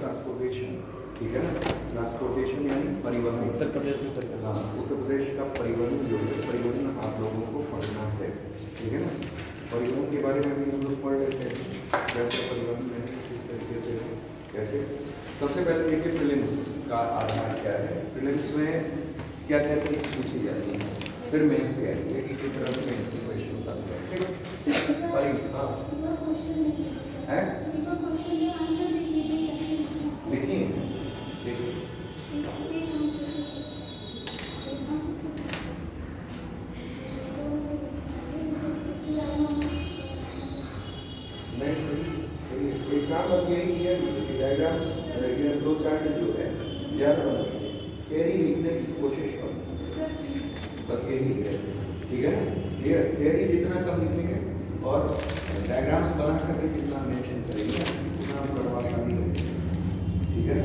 Transportation, ठीक है ना। ट्रांसपोर्टेशन यानी परिवहन। उत्तर प्रदेश में चल रहा हाँ, उत्तर प्रदेश का परिवहन जो है, परिवहन आप लोगों को पढ़ना है, ठीक है ना। परिवहन के बारे में भी हम लोग पढ़ लेते हैं, कैसे परिवहन में किस तरीके से कैसे। सबसे पहले देखिए प्रीलिम्स का आधार क्या है। प्रीलिम्स में क्या क्या चीज़ पूछी जाती है, फिर मेंस पे आएंगे कि किस तरह से मेंस के क्वेश्चन आते हैं, ठीक है। हाँ है, लिखिए देखिए। नहीं सही, एक काम बस यही किया कि डायग्राम्स, ये फ्लो चार्ट जो है ज़्यादा बनाइए, थियरी लिखने की कोशिश करो, बस यही है, ठीक है ना। थियरी जितना कम लिखेंगे और डायग्राम्स बना करके जितना मेंशन करेंगे उतना प्रभावशाली होगा, ठीक है।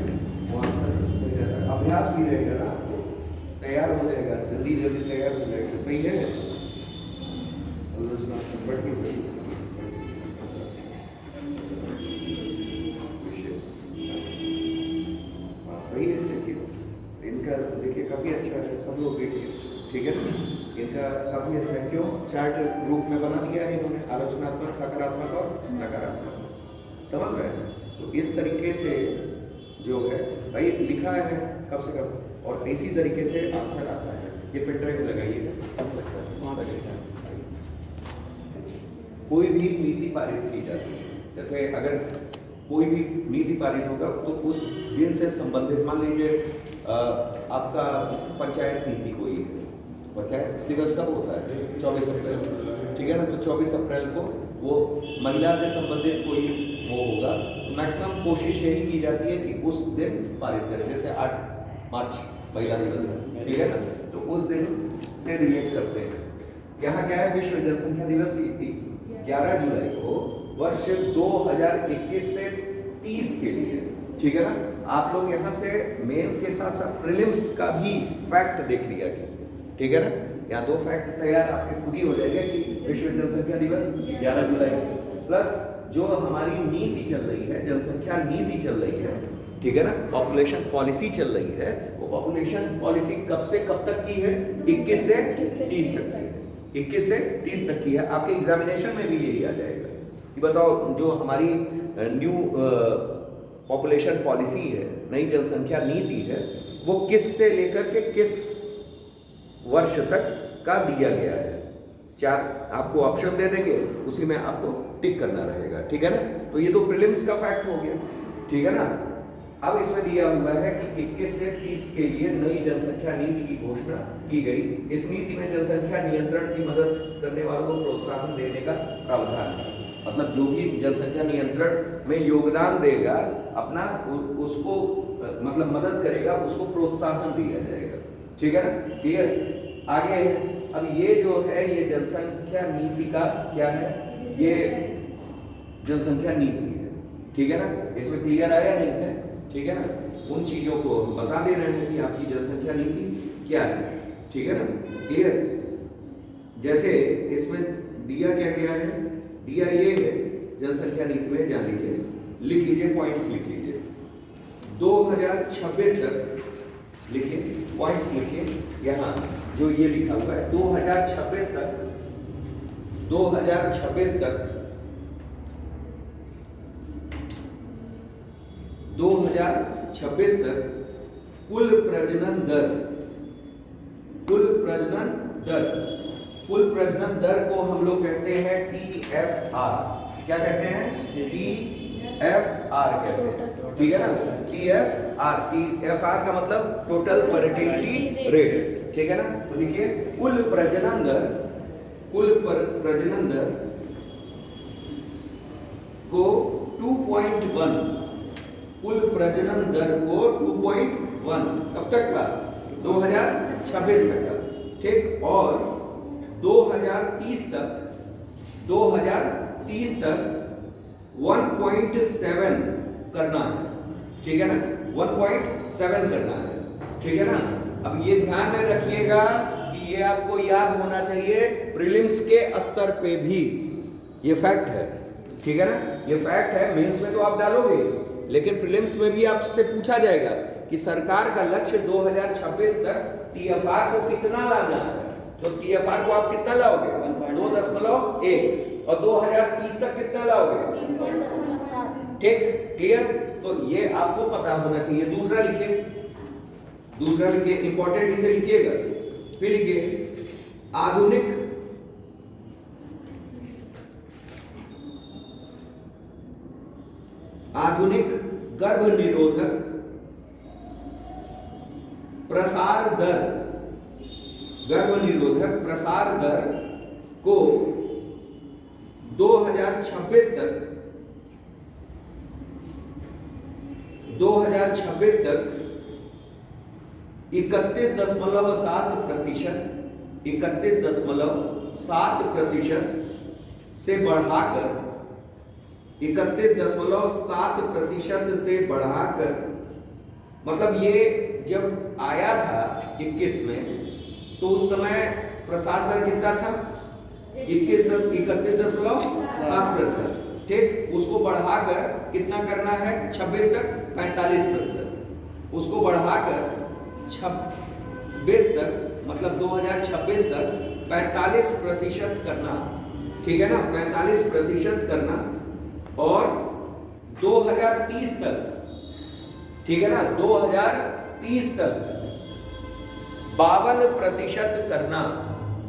वहाँ से सही रहता है, अभ्यास भी रहेगा ना, आपको तैयार हो जाएगा, जल्दी जल्दी तैयार हो जाएगा, सही है। सही है, देखिए इनका देखिए काफ़ी अच्छा है, सब लोग देखिए, ठीक है ना। इनका काफ़ी अच्छा है, क्यों चार्ट ग्रुप में बना दिया है इन्होंने, आलोचनात्मक, सकारात्मक और नकारात्मक, समझ रहे हैं। तो इस तरीके से जो है भाई लिखा है कम से कम, और इसी तरीके से आंसर आता है। ये पेन ड्राइव लगाइएगा, कोई भी नीति पारित की जाती है, जैसे अगर कोई भी नीति पारित होगा तो उस दिन से संबंधित, मान लीजिए आपका पंचायत नीति कोई है, पंचायत दिवस कब होता है 24 अप्रैल, ठीक है ना। तो 24 अप्रैल को वो महिला से संबंधित कोई वो होगा, तो मैक्सिमम कोशिश यही की जाती है कि उस दिन पारित करें, जैसे 8 मार्च महिला दिवस है, ठीक है ना, तो उस दिन से रिलेट करते हैं। यहाँ क्या है, विश्व जनसंख्या दिवस 11 जुलाई को वर्ष 2021 से 30 के लिए, ठीक है ना। आप लोग यहाँ से मेंस के साथ साथ प्रीलिम्स का भी फैक्ट देख लिया, ठीक है ना। यहाँ 2 फैक्ट तैयार आपके खुद ही हो जाएगा कि विश्व जनसंख्या दिवस 11 जुलाई प्लस जो हमारी नीति चल रही है, जनसंख्या नीति चल रही है, ठीक है ना, पॉपुलेशन पॉलिसी चल रही है, वो पॉपुलेशन पॉलिसी कब से कब तक की है, 21 से 30 तक, 21 से 30 तक की है। आपके एग्जामिनेशन में भी यही आ जाएगा कि बताओ जो हमारी न्यू पॉपुलेशन पॉलिसी है, नई जनसंख्या नीति है, वो किस से लेकर के किस वर्ष तक का दिया गया है। 4 आपको ऑप्शन दे देंगे, उसी में आपको टिक करना रहेगा, ठीक है ना। तो ये तो प्रीलिम्स का फैक्ट हो गया, ठीक है ना। अब इसमें दिया हुआ है कि 21 से 30 के लिए नई जनसंख्या नीति की घोषणा की गई। इस नीति में जनसंख्या नियंत्रण की मदद करने वालों को प्रोत्साहन देने का प्रावधान है। मतलब जो भी जनसंख्या नियंत्रण में योगदान देगा अपना, उसको मतलब मदद करेगा, उसको प्रोत्साहन दिया जाएगा, ठीक है ना। क्लियर, आगे अब ये जो है ये जनसंख्या नीति का क्या है, ये जनसंख्या नीति है, ठीक है ना। इसमें क्लियर आया नहीं है, ठीक है ना। उन चीजों को बता दे रहे हैं कि आपकी जनसंख्या नीति क्या है, ठीक है ना। क्लियर, जैसे इसमें दिया क्या गया है, दिया ये है जनसंख्या नीति में, जान लीजिए, लिख लीजिए, पॉइंट्स लिख लीजिए। 2026 तक लिखिए, पॉइंट्स लिखिए, यहाँ जो ये लिखा हुआ है 2026 तक, 2026 तक 2026 तक कुल प्रजनन दर, कुल प्रजनन दर, कुल प्रजनन दर को हम लोग कहते हैं TFR। क्या कहते हैं, TFR कहते हैं, ठीक है ना। TFR का मतलब टोटल फर्टिलिटी रेट, ठीक है ना। तो लिखिए कुल प्रजनन दर, कुल प्रजनन दर को 2.1, कुल प्रजनन दर को 2.1 कब तक का, 2026 तक का, ठीक। और 2030 तक, 2030 तक 1.7 करना है, ठीक है ना, 1.7 करना है, ठीक है ना। अब ये ध्यान में रखिएगा कि ये आपको याद होना चाहिए प्रीलिम्स के स्तर पे भी, ये फैक्ट है, ठीक है ना। ये फैक्ट है, मेंस में तो आप डालोगे, लेकिन प्रीलिम्स में भी आपसे पूछा जाएगा कि सरकार का लक्ष्य 2026 तक टीएफआर को कितना लाना है। तो टीएफआर को आप कितना लाओगे? 2.1। और 2030 तक कितना लाओगे? 3.7। ठीक, क्लियर? तो ये आपको पता होना चाहिए। दूसरा लिखिए, दूसरा लिखिए, इंपॉर्टेंट इसे लिखिएगा। फिर लिखिए आधुनिक गर्भ निरोधक प्रसार दर, गर्भ निरोधक प्रसार दर को 2026 तक 31.7% से बढ़ाकर 31.7% से बढ़ाकर, मतलब ये जब आया था 21 में तो उस समय प्रसार दर कितना था? 31.7%। ठीक, उसको बढ़ाकर कितना करना है? 26 तक 45%। उसको बढ़ाकर 26 तक, मतलब 2026 तक 45% करना। ठीक है ना, 45% करना। और 2030 तक, ठीक है ना, 2030 तक 52% करना।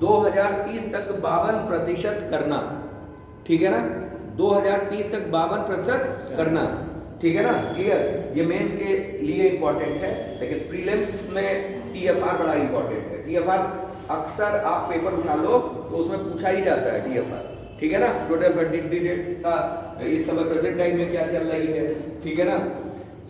2030 तक 52% करना। ठीक है ना, 2030 तक 52% करना। ठीक है ना, क्लियर? ये मेंस के लिए इंपॉर्टेंट है, लेकिन प्रीलिम्स में टीएफआर बड़ा इंपॉर्टेंट है। टीएफआर अक्सर आप पेपर उठा लो तो उसमें पूछा ही जाता है टीएफआर। ठीक है ना, टोटल फर्टिलिटी रेट का इस समय प्रेजेंट टाइम में क्या चल रही है। ठीक है ना,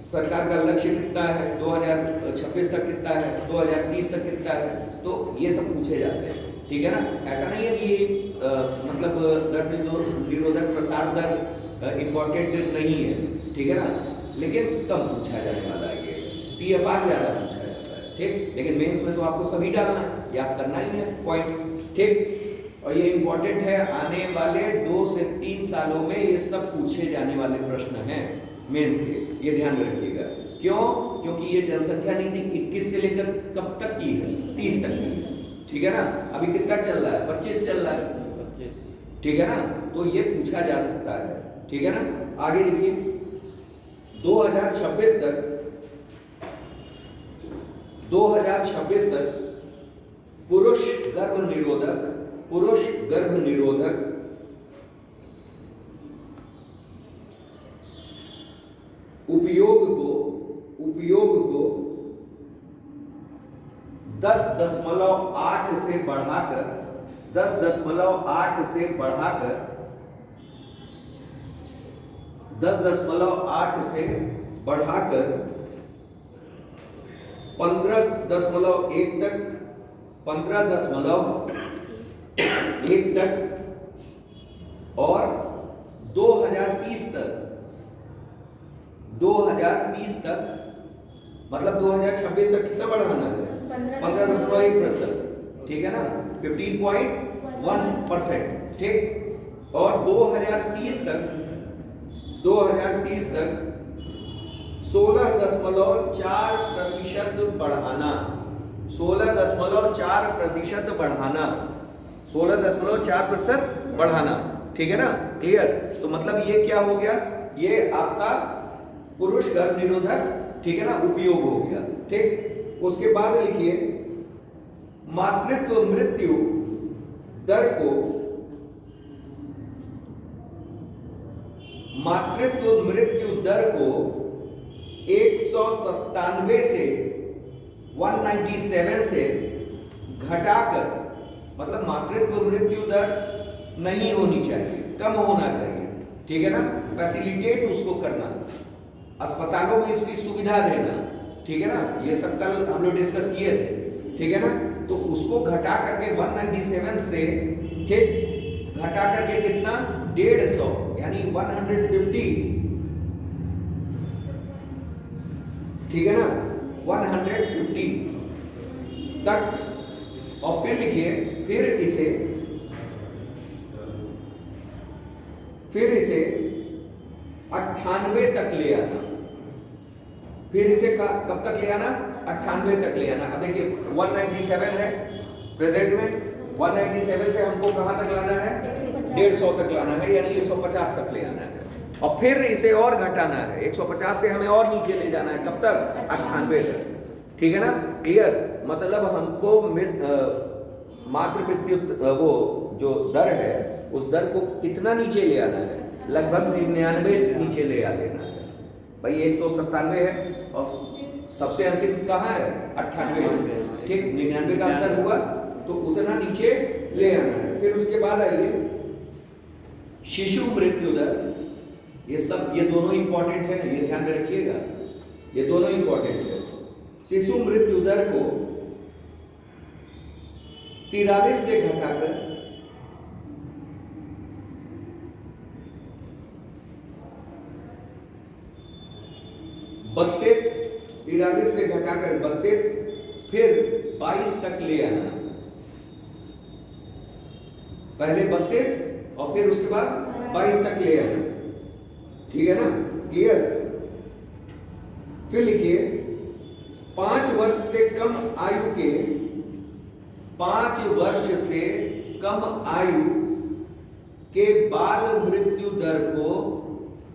सरकार का लक्ष्य कितना है, 2026 तक कितना है, 2030 तक कितना है, तो ये सब पूछे जाते हैं। ठीक है ना, ऐसा नहीं है कि मतलब गर्भ निरोधक प्रसार दर इंपॉर्टेंट नहीं है। ठीक है ना, लेकिन कम पूछा जाने वाला है, ये टीएफआर ज्यादा पूछा जाता है। ठीक, लेकिन मेंस में तो आपको सभी डालना है, याद करना ही है पॉइंट्स। ठीक, और ये इंपॉर्टेंट है, आने वाले 2 से 3 सालों में ये सब पूछे जाने वाले प्रश्न हैं मेंस के, ये ध्यान में रखिएगा। क्यों? क्योंकि ये जनसंख्या नीति 21 से लेकर कब तक की है? 30 तक की। ठीक है ना, अभी कितना चल रहा है? 25 चल रहा है। 25। ठीक है ना, तो ये पूछा जा सकता है। ठीक है ना, आगे लिखिए 2026 तक पुरुष गर्भ निरोधक उपयोग को 10.8 से बढ़ाकर 10.8 से बढ़ाकर 10.8 से बढ़ाकर 15.1 तक 15.1 तक और 2030 तक मतलब 2026 तक कितना बढ़ाना है? 15.1%। ठीक है ना, 15.1%। ठीक, और 2030 तक 16.4% बढ़ाना। 16.4% बढ़ाना। 16.4% बढ़ाना। ठीक है ना, क्लियर? तो मतलब ये क्या हो गया? ये आपका पुरुष गर्भ निरोधक, ठीक है ना, उपयोग हो गया। ठीक, उसके बाद लिखिए मातृत्व मृत्यु दर को 197 से 197 से घटाकर, मतलब मातृत्व मृत्यु दर नहीं होनी चाहिए, कम होना चाहिए। ठीक है ना, फैसिलिटेट उसको करना, अस्पतालों में इसकी सुविधा देना। ठीक है ना, ये सब कल हम लोग डिस्कस किए थे। ठीक है ना, तो उसको घटा करके 197 से, ठीक, घटा करके कितना? 150, यानी 150। ठीक है ना, 150 तक। और फिर लिखिए, फिर इसे 98 तक ले आना। फिर इसे कब तक ले आना, 98 तक ले आना। अब देखिए 197 है प्रेजेंट में, 197 से हमको कहां तक लाना है, 150 तक लाना है, यानी 150 तक ले आना है। और फिर इसे और घटाना है, 150 से हमें और नीचे ले जाना है, कब तक, 98 तक। ठीक है ना, क्लियर। मतलब हमको मातृ मृत्यु वो जो दर है उस दर को कितना नीचे ले आना है, लगभग 99 नीचे ले आ लेना है भाई। 197 है और सबसे अंतिम कहाँ है, 98। ठीक, 99 का अंतर हुआ तो उतना नीचे ले आना है। फिर उसके बाद आइए शिशु मृत्यु दर। ये दोनों इंपॉर्टेंट है, ये ध्यान में रखिएगा, ये दोनों इंपॉर्टेंट है। शिशु मृत्यु दर को 43 से घटाकर 32, 43 से घटाकर 32, फिर 22 तक ले आना। पहले 32 और फिर उसके बाद 22 तक ले आना। ठीक है ना, क्लियर। फिर लिखिए 5 वर्ष से कम आयु के, 5 वर्ष से कम आयु के बाल मृत्यु दर को,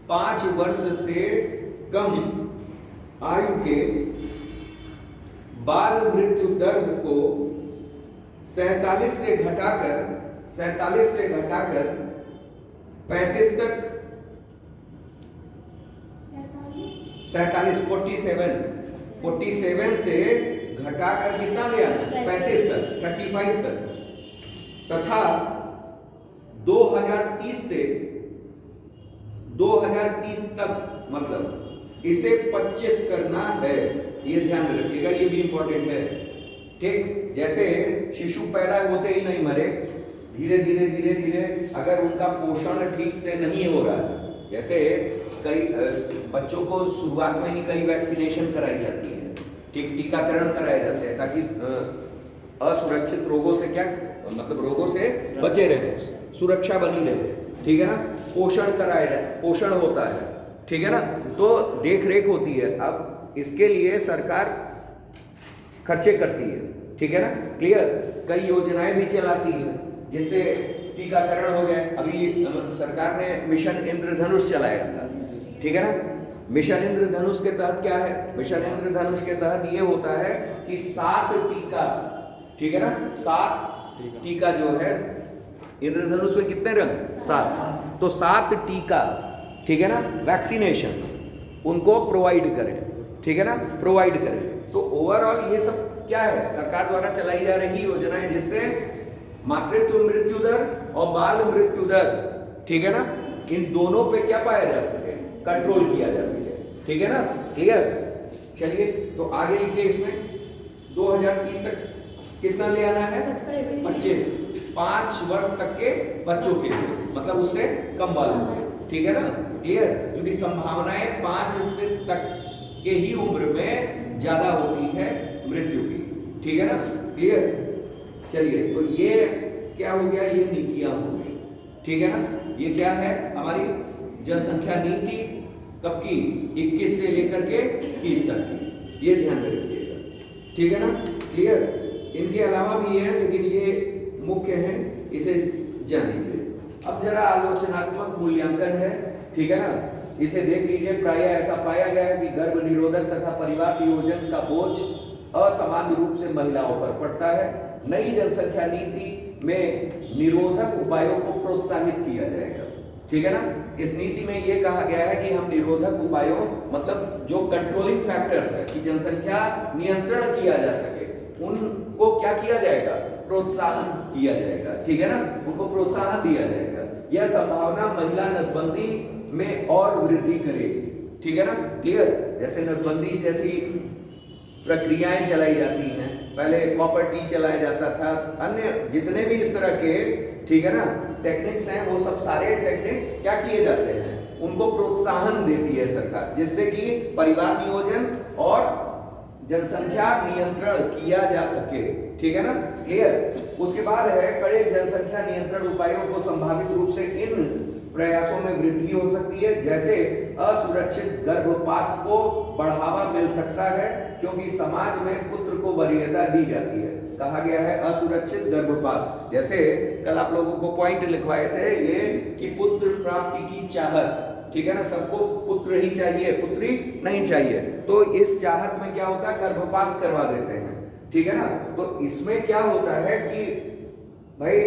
5 वर्ष से कम आयु के बाल मृत्यु दर को 47 से घटाकर 35 तक, 47 से घटाकर कितना ले आना, 35 तक, 35 तक, तथा 2030 से 2030 तक, मतलब इसे 25 करना है। ये ध्यान में रखिएगा, ये भी इंपॉर्टेंट है। ठीक, जैसे शिशु पैदा होते ही नहीं मरे, धीरे धीरे अगर उनका पोषण ठीक से नहीं हो रहा है, जैसे कई बच्चों को शुरुआत में ही कई वैक्सीनेशन कराई जाती है, टीकाकरण कराए जाते हैं ताकि असुरक्षित रोगों से क्या, मतलब रोगों से बचे रहे, सुरक्षा बनी रहे। ठीक है ना, पोषण कराया जाए, पोषण होता है। ठीक है ना, तो देख रेख होती है। अब इसके लिए सरकार खर्चे करती है। ठीक है ना, क्लियर। कई योजनाएं भी चलाती है जिससे टीकाकरण हो गया। अभी सरकार ने मिशन इंद्रधनुष चलाया था। ठीक है ना, मिशन इंद्रधनुष के तहत क्या है, मिशन इंद्रधनुष के तहत ये होता है कि 7 टीका, ठीक है ना, 7 टीका जो है, इंद्रधनुष में कितने रंग, 7, तो 7 टीका, ठीक है ना, वैक्सीनेशंस उनको प्रोवाइड करें। ठीक है ना, प्रोवाइड करें। तो ओवरऑल ये सब क्या है, सरकार द्वारा चलाई जा रही योजना है जिससे मातृत्व मृत्यु दर और बाल मृत्यु दर, ठीक है ना, इन दोनों पे क्या पाया जा सके, कंट्रोल किया जा सके। ठीक है ना, क्लियर। चलिए तो आगे लिखिए, इसमें 2030 तक कितना ले आना है, 25, 5 वर्ष तक के बच्चों के लिए, मतलब उससे कम वालों में। ठीक है ना, क्लियर। क्योंकि संभावनाएं 5 से तक के ही उम्र में ज्यादा होती है मृत्यु की। ठीक है ना, क्लियर। चलिए तो ये क्या हो गया, ये नीतियां हो गई। ठीक है ना, ये क्या है, हमारी जनसंख्या नीति कब की, 21 से लेकर के 30 तक की, ये ध्यान में रखिएगा। ठीक है ना, क्लियर। इनके अलावा भी है लेकिन ये मुख्य है, इसे जान लीजिए। अब जरा आलोचनात्मक मूल्यांकन है। ठीक है ना, इसे देख लीजिए। प्रायः ऐसा पाया गया है कि गर्भ निरोधक तथा परिवार नियोजन का बोझ असमान रूप से महिलाओं पर पड़ता है। नई जनसंख्या नीति में निरोधक उपायों को प्रोत्साहित किया जाएगा। ठीक है ना, इस नीति में यह कहा गया है कि हम निरोधक उपायों, मतलब जो कंट्रोलिंग फैक्टर्स है कि जनसंख्या नियंत्रण किया जा सके, उनको क्या किया जाएगा, प्रोत्साहन किया जाएगा। ठीक है ना, उनको प्रोत्साहन दिया जाएगा। यह संभावना महिला नसबंदी में और वृद्धि करेगी। ठीक है ना, क्लियर। जैसे नसबंदी जैसी प्रक्रियाएं चलाई जाती हैं, पहले कॉपर टी चलाया जाता था, अन्य जितने भी इस तरह के, ठीक है ना, टेक्निक्स हैं, वो सब सारे टेक्निक्स क्या किए जाते हैं, उनको प्रोत्साहन देती है सरकार, जिससे कि परिवार नियोजन और जनसंख्या नियंत्रण किया जा सके। ठीक है ना, क्लियर। उसके बाद है कड़े जनसंख्या नियंत्रण उपायों को संभावित रूप से इन प्रयासों में वृद्धि हो सकती है, जैसे असुरक्षित गर्भपात को बढ़ावा मिल सकता है, क्योंकि समाज में पुत्र को वरीयता दी जाती है। कहा गया है असुरक्षित गर्भपात। जैसे कल आप लोगों को पॉइंट लिखवाए थे ये कि पुत्र प्राप्ति की चाहत, ठीक है ना, सबको पुत्र ही चाहिए, पुत्री नहीं चाहिए, तो इस चाहत में क्या होता है, गर्भपात करवा देते हैं, ठीक है ना। तो इसमें क्या होता है कि भाई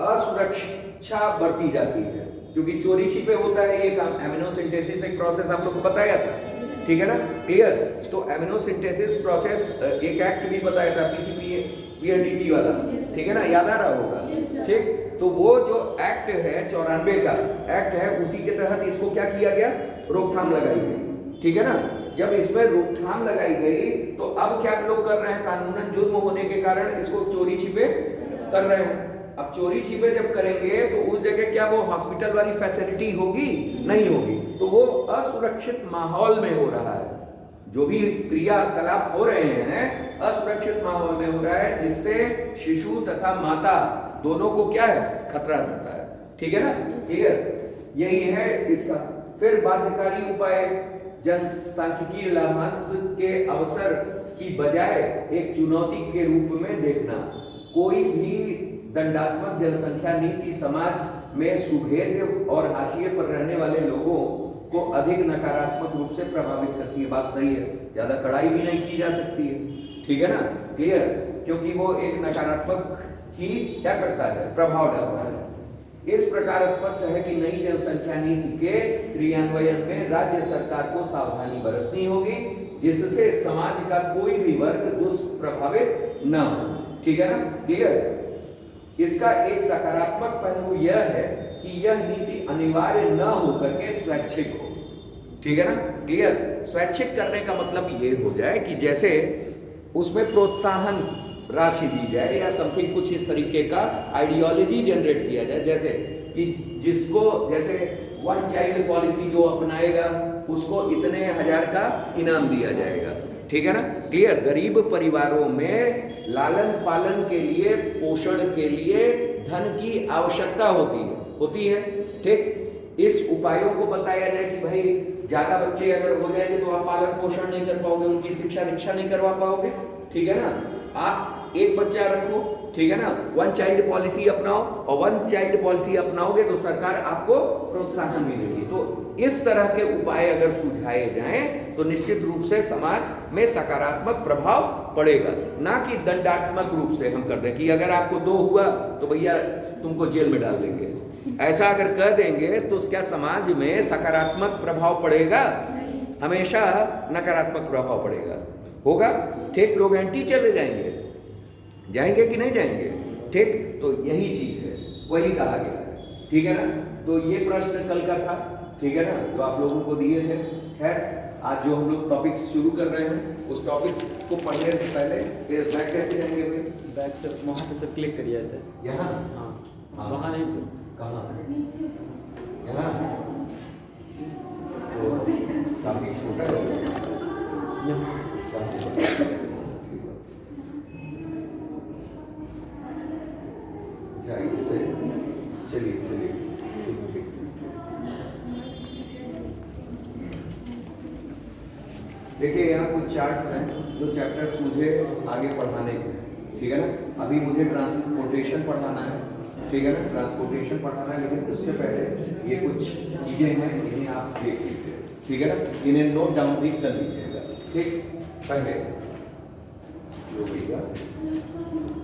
असुरक्षा बढ़ती जाती है, क्योंकि चोरी छिपे होता है ये काम। एमिनोसिंथेसिस एक प्रोसेस आप लोग को बताया था, ठीक है ना, क्लियर। तो एमिनोसिंथेसिस प्रोसेस एक एक्ट भी बताया था, पीसीपीएनडीटी वाला, ठीक है ना, याद आ रहा होगा, ठीक। तो वो जो एक्ट है 94 का एक्ट है, उसी के तहत इसको क्या किया गया, रोकथाम लगाई गई, ठीक है ना। जब इसमें रोकथाम लगाई गई तो अब क्या लोग कर रहे हैं, कानूनन जुर्म होने के कारण इसको चोरी छिपे कर रहे हैं। अब चोरी छिपे जब करेंगे तो उस जगह क्या वो हॉस्पिटल वाली फैसिलिटी होगी, नहीं होगी, तो वो असुरक्षित माहौल में हो रहा है। जो भी क्रियाकलाप हो रहे हैं असुरक्षित माहौल में हो रहा है, जिससे शिशु तथा माता दोनों को क्या है, खतरा रहता है, ठीक है ना, क्लियर। यही है इसका। फिर बाध्यकारी उपाय, जनसांख्यिकीय लाभांश के अवसर की बजाय एक चुनौती के रूप में देखना। कोई भी दंडात्मक जनसंख्या नीति समाज में सुभेद और हाशिए पर रहने वाले लोगों को अधिक नकारात्मक रूप से प्रभावित करती है। बात सही है, ज्यादा कड़ाई भी नहीं की जा सकती है, ठीक है ना, क्लियर, क्योंकि वो एक नकारात्मक ही क्या करता है, प्रभाव डालता है। इस प्रकार स्पष्ट है कि नई जनसंख्या नीति के क्रियान्वयन में राज्य सरकार को सावधानी बरतनी होगी, जिससे समाज का कोई भी वर्ग दुष्प्रभावित न हो, ठीक है ना, क्लियर। इसका एक सकारात्मक पहलू यह है कि यह नीति अनिवार्य न होकर के स्वैच्छिक हो, ठीक है ना, क्लियर। स्वैच्छिक करने का मतलब ये हो जाए कि जैसे उसमें प्रोत्साहन राशि दी जाए या समथिंग कुछ इस तरीके का आइडियोलॉजी जनरेट किया जाए, जैसे कि जिसको जैसे वन चाइल्ड पॉलिसी जो अपनाएगा उसको इतने हजार का इनाम दिया जाएगा, ठीक है ना, क्लियर। गरीब परिवारों में लालन पालन के लिए, पोषण के लिए धन की आवश्यकता होती है, ठीक। इस उपायों को बताया जाए कि भाई ज्यादा बच्चे अगर हो जाएंगे तो आप पालन पोषण नहीं कर पाओगे, उनकी शिक्षा दीक्षा नहीं करवा पाओगे, ठीक है ना। आप एक बच्चा रखो, ठीक है ना, वन चाइल्ड पॉलिसी अपनाओ, और वन चाइल्ड पॉलिसी अपनाओगे तो सरकार आपको प्रोत्साहन मिलेगी। तो इस तरह के उपाय अगर सुझाए जाएं तो निश्चित रूप से समाज में सकारात्मक प्रभाव पड़ेगा, ना कि दंडात्मक रूप से हम कर दें कि अगर आपको 2 हुआ तो भैया तुमको जेल में डाल देंगे। ऐसा अगर कर देंगे तो क्या समाज में सकारात्मक प्रभाव पड़ेगा? हमेशा नकारात्मक प्रभाव पड़ेगा, होगा, ठीक। लोग एंटी चले जाएंगे कि नहीं जाएंगे, ठीक। तो यही चीज है, वही कहा गया है, ठीक है ना। तो ये प्रश्न कल का था, ठीक है ना, जो आप लोगों को दिए थे। खैर आज जो हम लोग टॉपिक शुरू कर रहे हैं उस टॉपिक को पढ़ने से पहले बैक कैसे जाएंगे भाई? बैक से वहाँ पे सब क्लिक करिए ऐसे, यहाँ, हाँ वहाँ नहीं सर, कहाँ, यहाँ, काफी छोटा है यहाँ। इससे चलिए देखिए यहाँ कुछ चार्ट्स हैं जो चैप्टर्स मुझे आगे पढ़ाने हैं, ठीक है ना। अभी मुझे ट्रांसपोर्टेशन पढ़ाना है, ठीक है ना, ट्रांसपोर्टेशन पढ़ाना है, लेकिन उससे पहले ये कुछ चीजें हैं इन्हें आप देख लीजिए, ठीक है ना, इन्हें नोट डाउन भी कर लीजिएगा, ठीक। पहले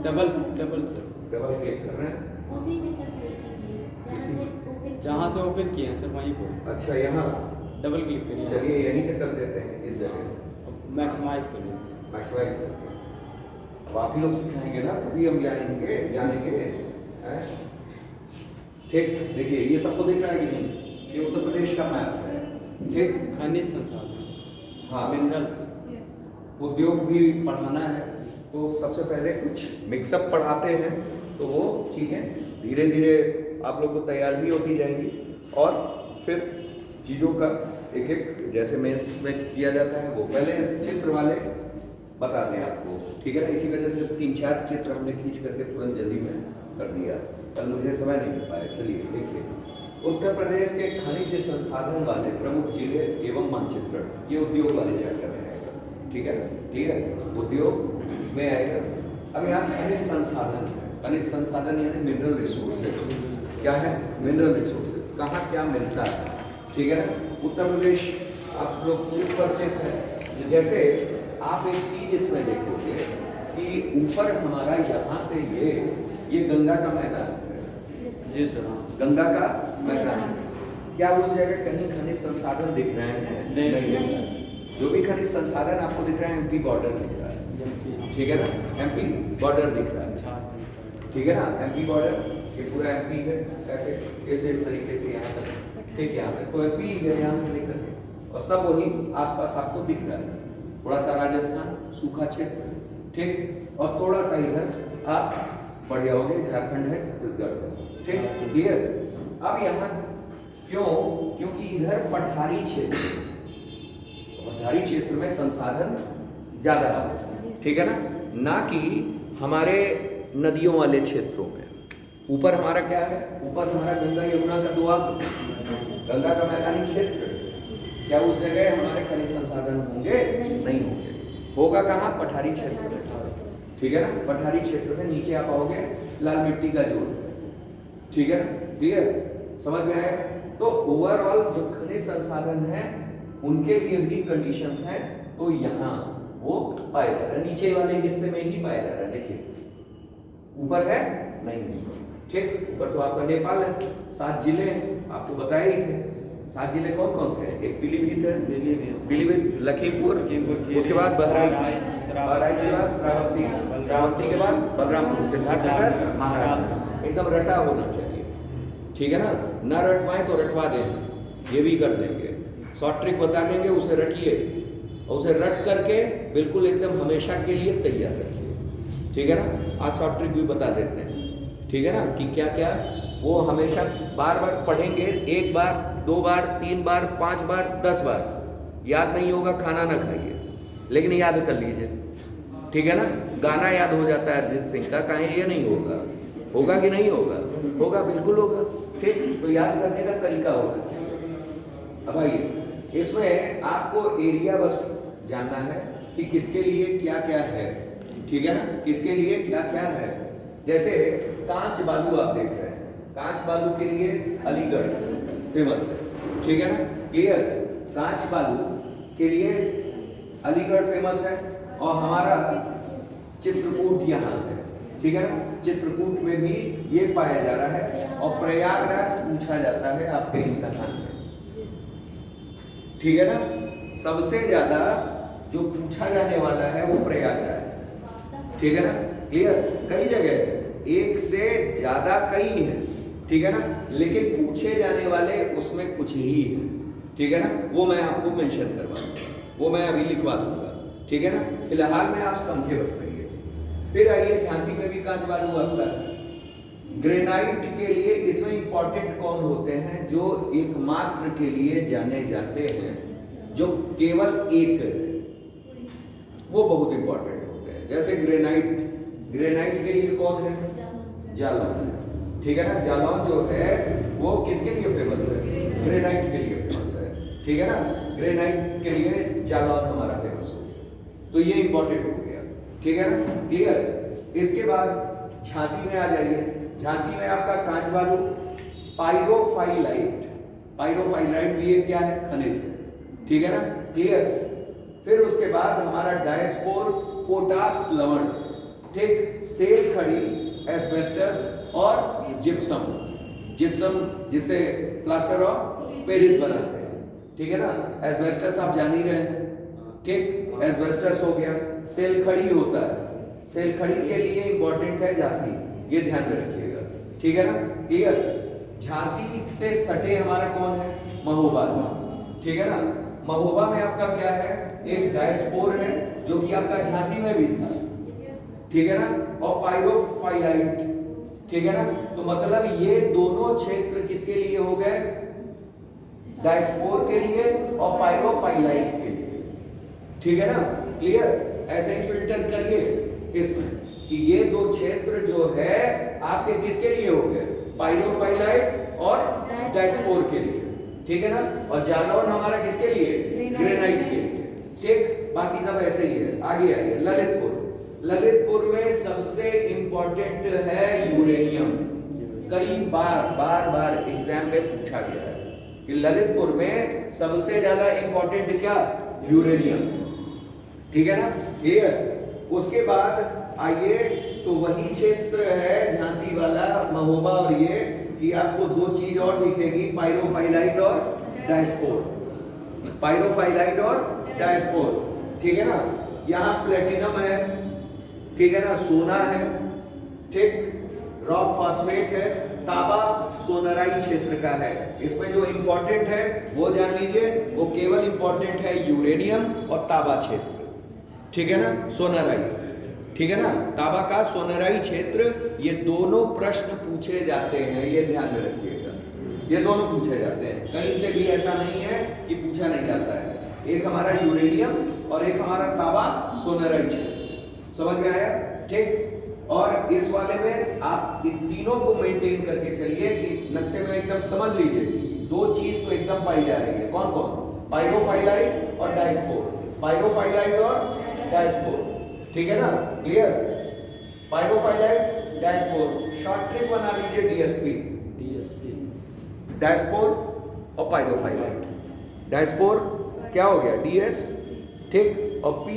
डबल सर, डबल क्लिक कर रहे हैं, उसी पे सब क्लिक कीजिए, जहाँ से ओपन किए हैं सर वहीं पर अच्छा यहाँ डबल क्लिक करिए। चलिए यहीं से कर देते हैं, इस जगह से मैक्सिमाइज करिए, मैक्सिमाइज करके। अब आप ही लोग सिखाएंगे ना तभी हम जानेंगे, हैं? ठीक। देखिए ये सबको दिख रहा है कि नहीं, ये उत्तर प्रदेश का मैप है, ठीक। खनिज संसाधन, हाँ, मिनरल्स, उद्योग भी पढ़ाना है, तो सबसे पहले कुछ मिक्सअप पढ़ाते हैं, तो वो चीज़ें धीरे धीरे आप लोग को तैयार भी होती जाएंगी, और फिर चीज़ों का एक एक जैसे मेंस में किया जाता है वो पहले चित्र वाले बता दें आपको, ठीक है ना। इसी वजह से 3-4 चित्र हमने खींच करके तुरंत जल्दी में कर दिया, कल मुझे समय नहीं मिल पाया। चलिए देखिए उत्तर प्रदेश के खनिज संसाधन वाले प्रमुख जिले एवं मानचित्र, ये उद्योग वाले चैप्टर में आएगा। ठीक है, क्लियर? उद्योग में आएगा। अब यहाँ खनिज संसाधन है। खनिज संसाधन यानी मिनरल रिसोर्सेज। क्या है? Mineral resources. कहाँ क्या मिलता है? ठीक है ना? उत्तर प्रदेश आप लोग परिचित है। जैसे आप एक चीज इसमें देखोगे कि ऊपर हमारा यहाँ से ये गंगा का मैदान है। जी सर, हाँ। गंगा का मैदान। क्या उस जगह कहीं खनिज संसाधन दिख रहे हैं? नहीं। दिख रहे हैं। जो भी खनिज संसाधन आपको दिख रहा है एमपी बॉर्डर दिख रहा है। ठीक है ना? एमपी बॉर्डर दिख रहा है। ठीक है ना? एमपी बॉर्डर, ये पूरा एमपी है। ऐसे इस तरीके से यहाँ तक, ठीक है, यहाँ तक तो एमपी है, यहाँ से लेकर के, और सब वही आसपास आपको दिख रहा है। थोड़ा सा राजस्थान सूखा क्षेत्र, ठीक, और थोड़ा सा इधर आप बढ़िया हो गए, झारखंड है, छत्तीसगढ़ है। ठीक, क्लियर? अब यहाँ क्योंकि इधर पठारी क्षेत्र में संसाधन ज्यादा है। ठीक है ना? ना कि हमारे नदियों वाले क्षेत्रों में। ऊपर हमारा क्या है? ऊपर हमारा गंगा यमुना का दोआब, गंगा का मैदानी क्षेत्र। क्या उस जगह हमारे खनिज संसाधन होंगे? नहीं होंगे। होगा कहाँ? पठारी क्षेत्र में। ठीक है ना? पठारी क्षेत्र में नीचे आप आओगे, लाल मिट्टी का जोड़। ठीक है ना? क्लियर? समझ में आया? तो ओवरऑल जो खनिज संसाधन है उनके लिए भी कंडीशंस हैं, तो यहाँ वो पाया जा रहा है। नीचे वाले हिस्से में ही पाया जा रहा है। देखिए ऊपर है नहीं। ठीक, ऊपर तो आपका नेपाल है, 7 जिले हैं, आपको बताए ही थे। 7 जिले कौन कौन से हैं? एक पीलीभीत है, पीलीभीत, लखीमपुर, उसके बाद बहराइच के बाद श्रावस्ती के बाद बलरामपुर, सिद्धार्थनगर, महाराष्ट्र। एकदम रटा होना चाहिए। ठीक है ना? ना रट पाए तो रटवा देंगे, ये भी कर देंगे। शॉर्ट ट्रिक बता देंगे, उसे रटिए और उसे रट करके बिल्कुल एकदम हमेशा के लिए तैयार रखिए। ठीक है ना? आज शॉर्ट ट्रिक भी बता देते हैं। ठीक है ना? कि क्या क्या वो हमेशा बार बार पढ़ेंगे। 1 बार, 2 बार, 3 बार, 5 बार, 10 बार। याद नहीं होगा, खाना ना खाइए, लेकिन याद कर लीजिए। ठीक है ना? गाना याद हो जाता है अरिजीत सिंह का, कहीं ये नहीं होगा। होगा कि नहीं होगा? होगा, बिल्कुल होगा। ठीक, तो याद करने का तरीका होगा। अब आइए, इसमें आपको एरिया बस जानना है कि किसके लिए क्या क्या है। ठीक है ना? किसके लिए क्या क्या है। जैसे कांच बालू आप देख रहे हैं, कांच बालू के लिए अलीगढ़ फेमस है। ठीक है ना? क्लियर? कांच बालू के लिए अलीगढ़ फेमस है, और हमारा चित्रकूट यहाँ है। ठीक है ना? चित्रकूट में भी ये पाया जा रहा है, और प्रयागराज पूछा जाता है आपके इम्तिहान में। ठीक है ना? सबसे ज्यादा जो पूछा जाने वाला है वो प्रयागराज है। ठीक है ना? क्लियर? कई जगह एक से ज्यादा कई हैं। ठीक है ना? लेकिन पूछे जाने वाले उसमें कुछ ही है। ठीक है ना? वो मैं आपको मेंशन करवा दूंगा, वो मैं अभी लिखवा दूंगा। ठीक है ना? फिलहाल में आप समझे बस रहिए। फिर आइए, झांसी में भी कांच बालू आपका ग्रेनाइट के लिए। इसमें इंपॉर्टेंट कौन होते हैं? जो एकमात्र के लिए जाने जाते हैं, जो केवल एक है, वो बहुत इंपॉर्टेंट होते हैं। जैसे ग्रेनाइट के लिए कौन है? जालौन। ठीक है ना? जालौन जो है वो किसके लिए फेमस है? ग्रेनाइट के लिए फेमस है। ठीक है ना? ग्रेनाइट के लिए जालौन हमारा फेमस हो गया, तो ये इंपॉर्टेंट हो गया। ठीक है ना? क्लियर? इसके बाद झांसी में आ जाइए। झांसी में आपका कांच बालू, पायरोफाइलाइट भी एक क्या है? खनिज है। ठीक है ना? क्लियर? फिर उसके बाद हमारा डायस्पोर, पोटास लवण, ठीक, सेल खड़ी, एस्बेस्टस और जिप्सम जिसे प्लास्टर ऑफ पेरिस बनाते हैं। ठीक है ना? एस्बेस्टस आप जान ही रहे हैं। ठीक, एस्बेस्टस हो गया। सेल खड़ी होता है, सेल खड़ी के लिए इंपॉर्टेंट है झांसी, ये ध्यान में रखिएगा। ठीक है ना? क्लियर? झांसी से सटे हमारा कौन है? महोबा। ठीक है ना? महोबा में आपका क्या है? एक डायस्पोर है जो कि आपका झांसी में भी था। ठीक है ना? और पायरोफाइलाइट। ठीक है ना? तो मतलब ये दोनों क्षेत्र किसके लिए हो गए? डायस्पोर के लिए और पायरोफाइलाइट के लिए। ठीक है ना? क्लियर? ऐसे ही फिल्टर करिए इसमें कि ये दो क्षेत्र जो है आपके किसके लिए हो गए? पायरोफाइलाइट और डायस्पोर के लिए, ठीक है ना। और जालौन हमारा किसके लिए, ग्रेनाइट के लिए, ठीक। बाकी सब ऐसे ही है। आगे आइए, ललितपुर। ललितपुर में सबसे इंपॉर्टेंट है यूरेनियम। कई बार एग्जाम में पूछा गया है कि ललितपुर में सबसे ज्यादा इंपॉर्टेंट क्या, यूरेनियम, ठीक है ना, क्लियर। उसके बाद आइए, तो वही क्षेत्र है झांसी वाला, महोबा, और ये कि आपको दो चीज और दिखेगी, पायरोफाइलाइट और डायस्पोर, पायरोफाइलाइट और डायस्पोर, ठीक है ना। यहाँ प्लेटिनम है, ठीक है ना, सोना है, ठीक, रॉक फॉस्फेट है, तांबा सोनराई क्षेत्र का है। इसमें जो इंपॉर्टेंट है वो जान लीजिए, वो केवल इंपॉर्टेंट है यूरेनियम और तांबा क्षेत्र, ठीक है ना, सोनराई, ठीक है ना, तांबा का सोनराई क्षेत्र। ये दोनों प्रश्न पूछे जाते हैं, ये ध्यान में रखिएगा, ये दोनों पूछे जाते हैं, कहीं से भी ऐसा नहीं है कि पूछा नहीं जाता है। एक हमारा यूरेनियम और एक हमारा तांबा सोनराई क्षेत्र, समझ में आया, ठीक। और इस वाले में आप इन तीनों को मेंटेन करके चलिए कि नक्शे में एकदम समझ लीजिए, दो चीज तो एकदम पाई जा रही है, कौन कौन, पायरोफाइलाइट और डायस्पोर, पायरोफाइलाइट और डायस्पोर, ठीक है ना, क्लियर। पायरोफाइलाइट, डायस्पोर, शॉर्ट ट्रिक बना लीजिए, डीएसपी, डायस्पोर और पायरोफाइलाइट। डायस्पोर क्या हो गया, डीएस, ठीक, और पी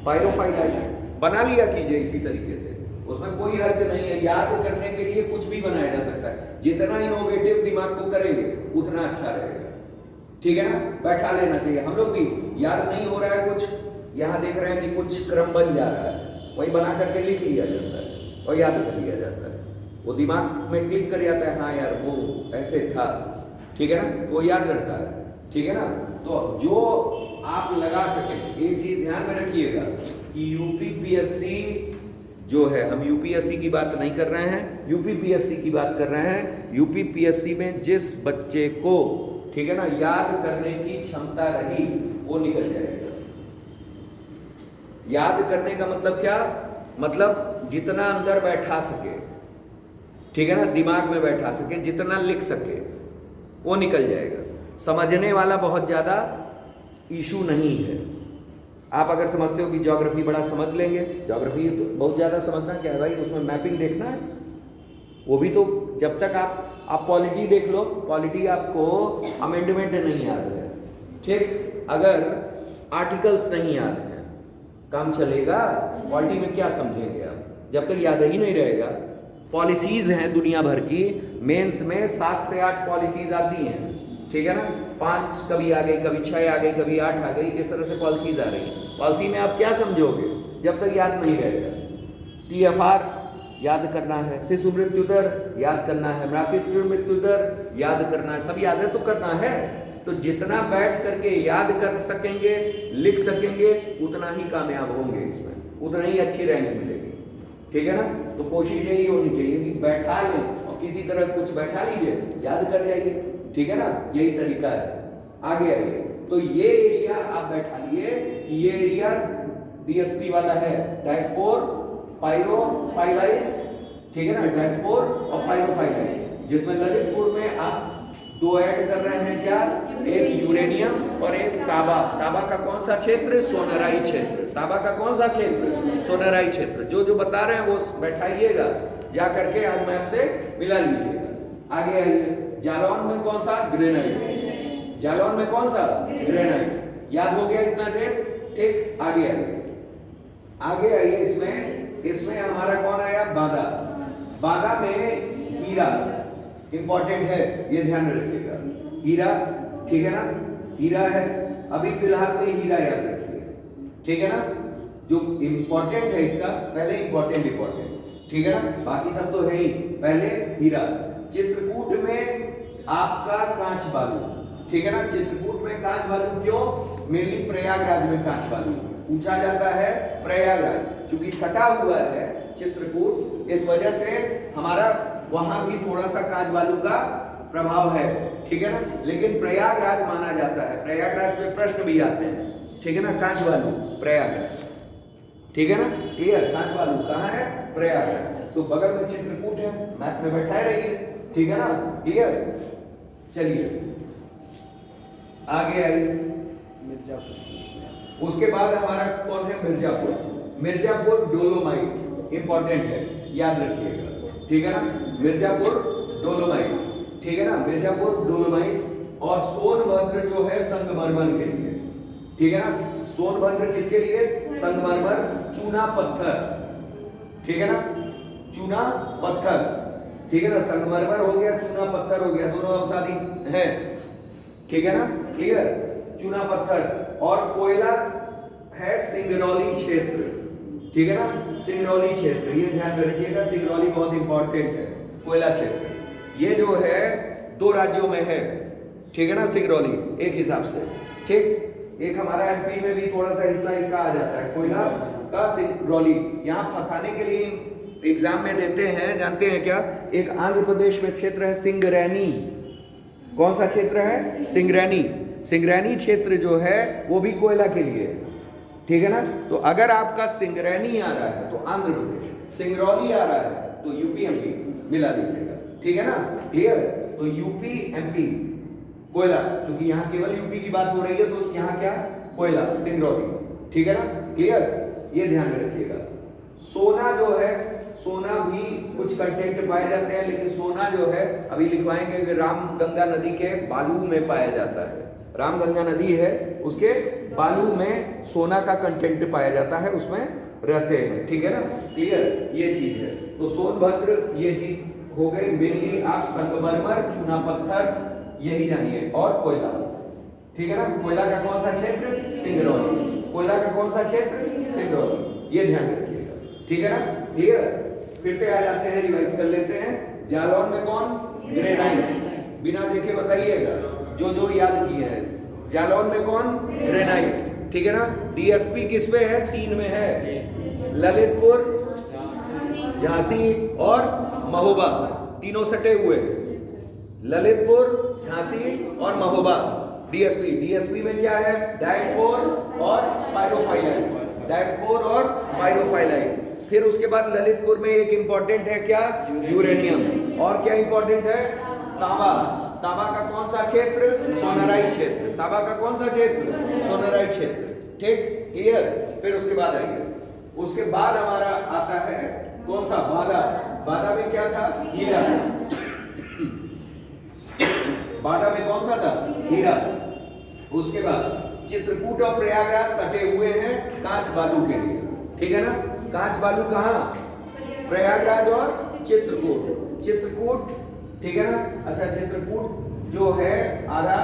पायरोफाइलाइट, बना लिया कीजिए इसी तरीके से, उसमें कोई हर्ज नहीं है। याद करने के लिए कुछ भी बनाया जा सकता है, जितना इनोवेटिव दिमाग को करेंगे उतना अच्छा रहेगा, ठीक है ना। बैठा लेना चाहिए, हम लोग भी याद नहीं हो रहा है कुछ, यहाँ देख रहे हैं कि कुछ क्रम बन जा रहा है, वही बना करके लिख लिया जाता है और याद कर लिया जाता है, वो दिमाग में क्लिक कर जाता है, हाँ यार वो ऐसे था, ठीक है ना, वो याद रहता है, ठीक है ना। तो जो आप लगा सके, एक चीज ध्यान में रखिएगा कि यूपीपीएससी जो है, हम यूपीएससी की बात नहीं कर रहे हैं, यूपीपीएससी की बात कर रहे हैं। यूपीपीएससी में जिस बच्चे को, ठीक है ना, याद करने की क्षमता रही वो निकल जाएगा। याद करने का मतलब क्या, मतलब जितना अंदर बैठा सके, ठीक है ना, दिमाग में बैठा सके, जितना लिख सके वो निकल जाएगा। समझने वाला बहुत ज्यादा इशू नहीं है। आप अगर समझते हो कि ज्योग्राफी बड़ा समझ लेंगे, ज्योग्राफी बहुत ज़्यादा समझना क्या है भाई, उसमें मैपिंग देखना है, वो भी तो जब तक आप पॉलिटी देख लो, पॉलिटी आपको अमेंडमेंट नहीं याद है, ठीक, अगर आर्टिकल्स नहीं याद है काम चलेगा। पॉलिटी में क्या समझेंगे आप जब तक याद ही नहीं रहेगा। पॉलिसीज हैं दुनिया भर की, मेंस में 7 से 8 पॉलिसीज आती हैं, ठीक है ना, 5 कभी आ गई, कभी 6 आ गई, कभी 8 आ गई, इस तरह से पॉलिसीज आ रही हैं। पॉलिसी में आप क्या समझोगे जब तक याद नहीं रहेगा। TFR याद करना है, शिशु मृत्यु दर याद करना है, मातृ मृत्यु दर याद करना है, सब याद है तो करना है। तो जितना बैठ करके याद कर सकेंगे, लिख सकेंगे, उतना ही कामयाब होंगे इसमें, उतना ही अच्छी रैंक मिलेगी, ठीक है ना। तो कोशिश यही होनी चाहिए कि बैठा लें और किसी तरह कुछ बैठा लीजिए, याद कर जाइए, ठीक है ना, यही तरीका है। आगे आइए, तो ये एरिया आप बैठा लिए, ये एरिया डीएसपी वाला है, डायस्पोर, पायरोफाइलाइट, ठीक है ना, डायस्पोर और पायरोफाइलाइट, जिसमें ललितपुर में आप 2 ऐड कर रहे हैं, क्या, एक यूरेनियम और एक तांबा। तांबा का कौन सा क्षेत्र, सोनराई क्षेत्र। तांबा का कौन सा क्षेत्र, सोनराई क्षेत्र। जो जो बता रहे हैं वो बैठाइएगा, जा करके आज मैप से मिला लीजिएगा। आगे आइए, जालौन में कौन सा, ग्रेनाइट। जालौन में कौन सा, ग्रेनाइट। याद हो गया इतना देर, ठीक। आगे आइए, आगे आइए, इसमें हमारा कौन आया, बांदा। बांदा में हीरा इंपॉर्टेंट है, ये ध्यान में रखिएगा, हीरा, ठीक है ना, हीरा है। अभी फिलहाल में हीरा याद रखिए, ठीक है ना, जो इंपॉर्टेंट है इसका पहले इंपॉर्टेंट, ठीक है ना, बाकी सब तो है ही। पहले हीरा। चित्रकूट में आपका कांच बालू, ठीक है ना, चित्रकूट में कांच बालू क्यों, मेनली प्रयागराज में कांच बालू पूछा जाता है। प्रयागराज क्योंकि सटा हुआ है चित्रकूट, इस वजह से हमारा वहां भी थोड़ा सा कांच बालू का प्रभाव है, ठीक है ना। लेकिन प्रयागराज माना जाता है, प्रयागराज पे प्रश्न भी आते हैं, ठीक है ना। कांच बालू प्रयागराज, ठीक है ना, क्लियर। कांच बालू कहाँ है, प्रयागराज। तो बगल में चित्रकूट है, मैप में बैठाए रहिए, ठीक है ना, क्लियर। चलिए आगे आई, मिर्जापुर। उसके बाद हमारा कौन है, मिर्जापुर। मिर्जापुर डोलोमाइट इंपॉर्टेंट है, याद रखिएगा, ठीक है ना। मिर्जापुर डोलोमाइट, ठीक है ना, मिर्जापुर डोलोमाइट। और सोनभद्र जो है संगमरमर के लिए, ठीक है ना। सोनभद्र किसके लिए, संगमरमर, चूना पत्थर, ठीक है ना, चूना पत्थर, ठीक है ना। संगमरमर हो गया, चूना पत्थर हो गया, दोनों अवसादी है, ठीक है ना, क्लियर। चूना पत्थर और कोयला है सिंगरौली क्षेत्र, ठीक है ना, सिंगरौली क्षेत्र, ये ध्यान में रखिएगा, सिंगरौली बहुत इंपॉर्टेंट है, कोयला क्षेत्र। ये जो है 2 राज्यों में है, ठीक है ना, सिंगरौली एक हिसाब से, ठीक। एक हमारा एमपी में भी थोड़ा सा हिस्सा इसका आ जाता है, कोयला का सिंगरौली। यहाँ फंसाने के लिए एग्जाम में देते हैं, जानते हैं क्या, एक आंध्र प्रदेश में क्षेत्र है सिंगरैनी। कौन सा क्षेत्र है, सिंगरैनी। सिंगरैनी क्षेत्र जो है वो भी कोयला के लिए, ठीक है ना। तो अगर आपका सिंगरैनी आ रहा है तो आंध्र प्रदेश, सिंगरौली आ रहा है तो यूपी एमपी मिला दीजिएगा, ठीक है ना, क्लियर। तो यूपी एमपी कोयला, क्योंकि यहाँ केवल यूपी की बात हो रही है तो यहाँ क्या, कोयला, सिंगरौली, ठीक है ना, क्लियर। ये ध्यान में रखिएगा। सोना जो है, सोना भी कुछ कंटेंट पाए जाते हैं, लेकिन सोना जो है अभी लिखवाएंगे कि रामगंगा नदी के बालू में पाया जाता है। रामगंगा नदी है, उसके बालू में सोना का कंटेंट पाया जाता है, उसमें रहते हैं, ठीक है ना, क्लियर। ये चीज है। तो सोनभद्र ये चीज हो गई, मेनली आप संगमरमर, चूना पत्थर यही जानिए, और कोयला, ठीक है ना। कोयला का कौन सा क्षेत्र, सिंगरौली। कोयला का कौन सा क्षेत्र, सिंगरौली, ये ध्यान रखिएगा, ठीक है ना, क्लियर। फिर से आ जाते हैं, रिवाइज कर लेते हैं। जालौन में कौन, ग्रेनाइट, बिना देखे बताइएगा जो याद किए हैं। जालौन में कौन, ग्रेनाइट, ठीक है ना। डीएसपी किस पे है, 3 में है, ललितपुर, झांसी और महोबा, तीनों सटे हुए हैं। ललितपुर, झांसी और महोबा डीएसपी। डीएसपी में क्या है, डायस्पोर और पायरोफाइलाइट, डायस्पोर और पायरोफाइलाइट। फिर उसके बाद ललितपुर में एक इंपॉर्टेंट है क्या, यूरेनियम। और क्या इंपॉर्टेंट है, तांबा। तांबा का कौन सा क्षेत्र, सोनाराई क्षेत्र। तांबा का कौन सा क्षेत्र, सोनाराई क्षेत्र, ठीक, क्लियर। फिर उसके बाद आइए, उसके बाद हमारा आता है कौन सा, बादा। बादा में क्या था, हीरा। बादा में कौन सा था, हीरा। उसके बाद चित्रकूट और प्रयागराज सटे हुए हैं कांच बालू के लिए, ठीक है ना। कांच बालू कहाँ, प्रयागराज और चित्रकूट। चित्रकूट, ठीक है ना। अच्छा, चित्रकूट जो है आधा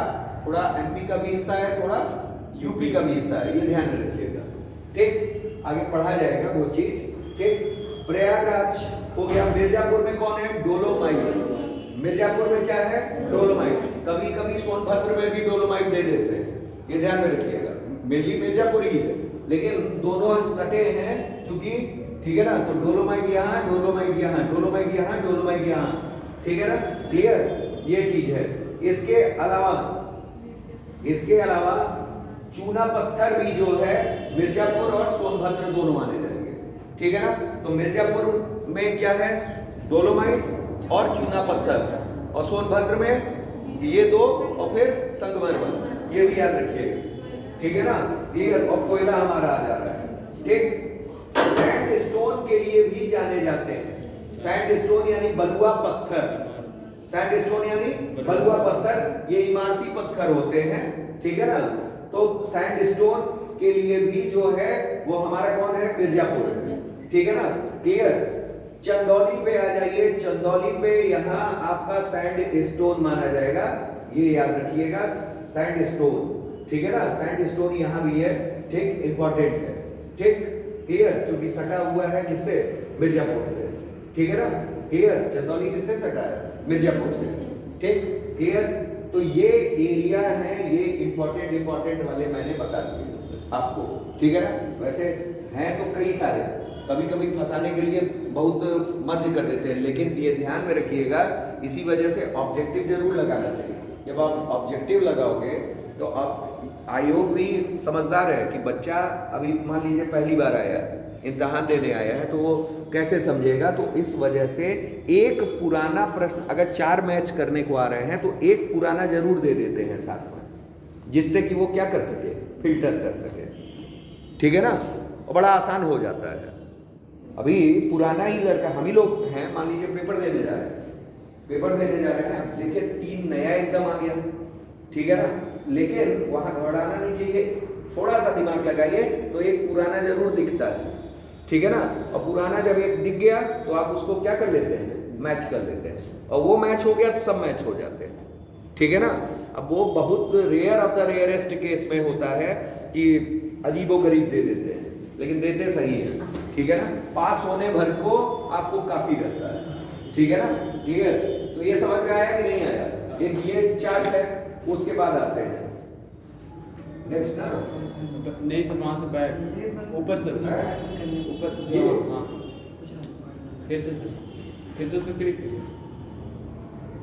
थोड़ा एमपी का भी हिस्सा है, थोड़ा यूपी का भी हिस्सा है, ये ध्यान में रखिएगा, ठीक। आगे पढ़ा जाएगा वो चीज, ठीक। प्रयागराज हो गया। मिर्जापुर में कौन है, डोलोमाइट। मिर्जापुर में क्या है, डोलोमाइट। कभी कभी सोनभद्र में भी डोलोमाइट दे देते हैं, ये ध्यान में रखिएगा। मेनली मिर्जापुर ही है, लेकिन दोनों सटे हैं चूंकि, ठीक है ना। तो डोलोमाइट यहाँ, डोलोमाइट यहाँ, डोलोमाइट यहाँ, डोलोमाइट यहाँ, ठीक है ना, क्लियर। ये चीज है। इसके अलावा चूना पत्थर भी जो है मिर्जापुर और सोनभद्र दोनों माने जाएंगे, ठीक है ना। तो मिर्जापुर में क्या है, डोलोमाइट और चूना पत्थर, और सोनभद्र में ये 2, और फिर संगमरमर, ये भी याद रखिएगा, ठीक है ना, क्लियर। और कोयला हमारा आ जा रहा है, ठीक। सैंड स्टोन के लिए भी जाने जाते हैं। सैंड स्टोन यानी बलुआ पत्थर। सैंड स्टोन यानी बलुआ पत्थर, ये इमारती पत्थर होते हैं, ठीक है ना। तो सैंड स्टोन के लिए भी जो है वो हमारा कौन है, मिर्जापुर, ठीक है ना, क्लियर। चंदौली पे आ जाइए। चंदौली पे यहाँ आपका सैंड स्टोन माना जाएगा, ये याद रखिएगा, सैंड स्टोन, ठीक है ना। सैंड स्टोन यहाँ भी है, ठीक, इंपॉर्टेंट है, ठीक, क्लियर। क्योंकि सटा हुआ है किससे, मिर्जापुर से, ठीक है ना, क्लियर। चंदौली किससे सटा है, मिर्जापुर से, ठीक, क्लियर। तो ये एरिया है, ये इंपॉर्टेंट वाले मैंने बता दिए आपको, ठीक है ना। वैसे हैं तो कई सारे, कभी कभी फंसाने के लिए बहुत मर्ज कर देते हैं, लेकिन ये ध्यान में रखिएगा, इसी वजह से ऑब्जेक्टिव जरूर लगाना चाहिए। जब आप ऑब्जेक्टिव लगाओगे तो आप आयोग भी समझदार है कि बच्चा अभी मान लीजिए पहली बार आया है, इम्तहान देने आया है, तो वो कैसे समझेगा। तो इस वजह से एक पुराना प्रश्न, अगर 4 मैच करने को आ रहे हैं तो एक पुराना जरूर दे देते हैं साथ में, जिससे कि वो क्या कर सके, फिल्टर कर सके, ठीक है ना। और बड़ा आसान हो जाता है। अभी पुराना ही लड़का, हम ही लोग हैं, मान लीजिए पेपर देने जा रहे हैं, पेपर देने जा रहे हैं, देखिए 3 नया एकदम आ गया, ठीक है ना, लेकिन वहां घबराना नहीं चाहिए, थोड़ा सा दिमाग लगाइए तो एक पुराना जरूर दिखता है, ठीक है ना। और पुराना जब एक दिख गया तो आप उसको क्या कर लेते हैं, मैच कर लेते हैं, और वो मैच हो गया तो सब मैच हो जाते हैं, ठीक है ना। अब वो बहुत rare of the rarest case में होता है कि अजीबोगरीब दे देते हैं, लेकिन देते सही है, ठीक है ना। पास होने भर को आपको काफी रहता है, ठीक है ना, क्लियर। तो ये समझ में आया कि नहीं आया, एक ये चार्ट है, उसके बाद आते हैं नेक्स्ट ना। नहीं सर, वहाँ से बैक ऊपर से, ऊपर से ये? हाँ सर, फिर से उस पर क्लिक करिए,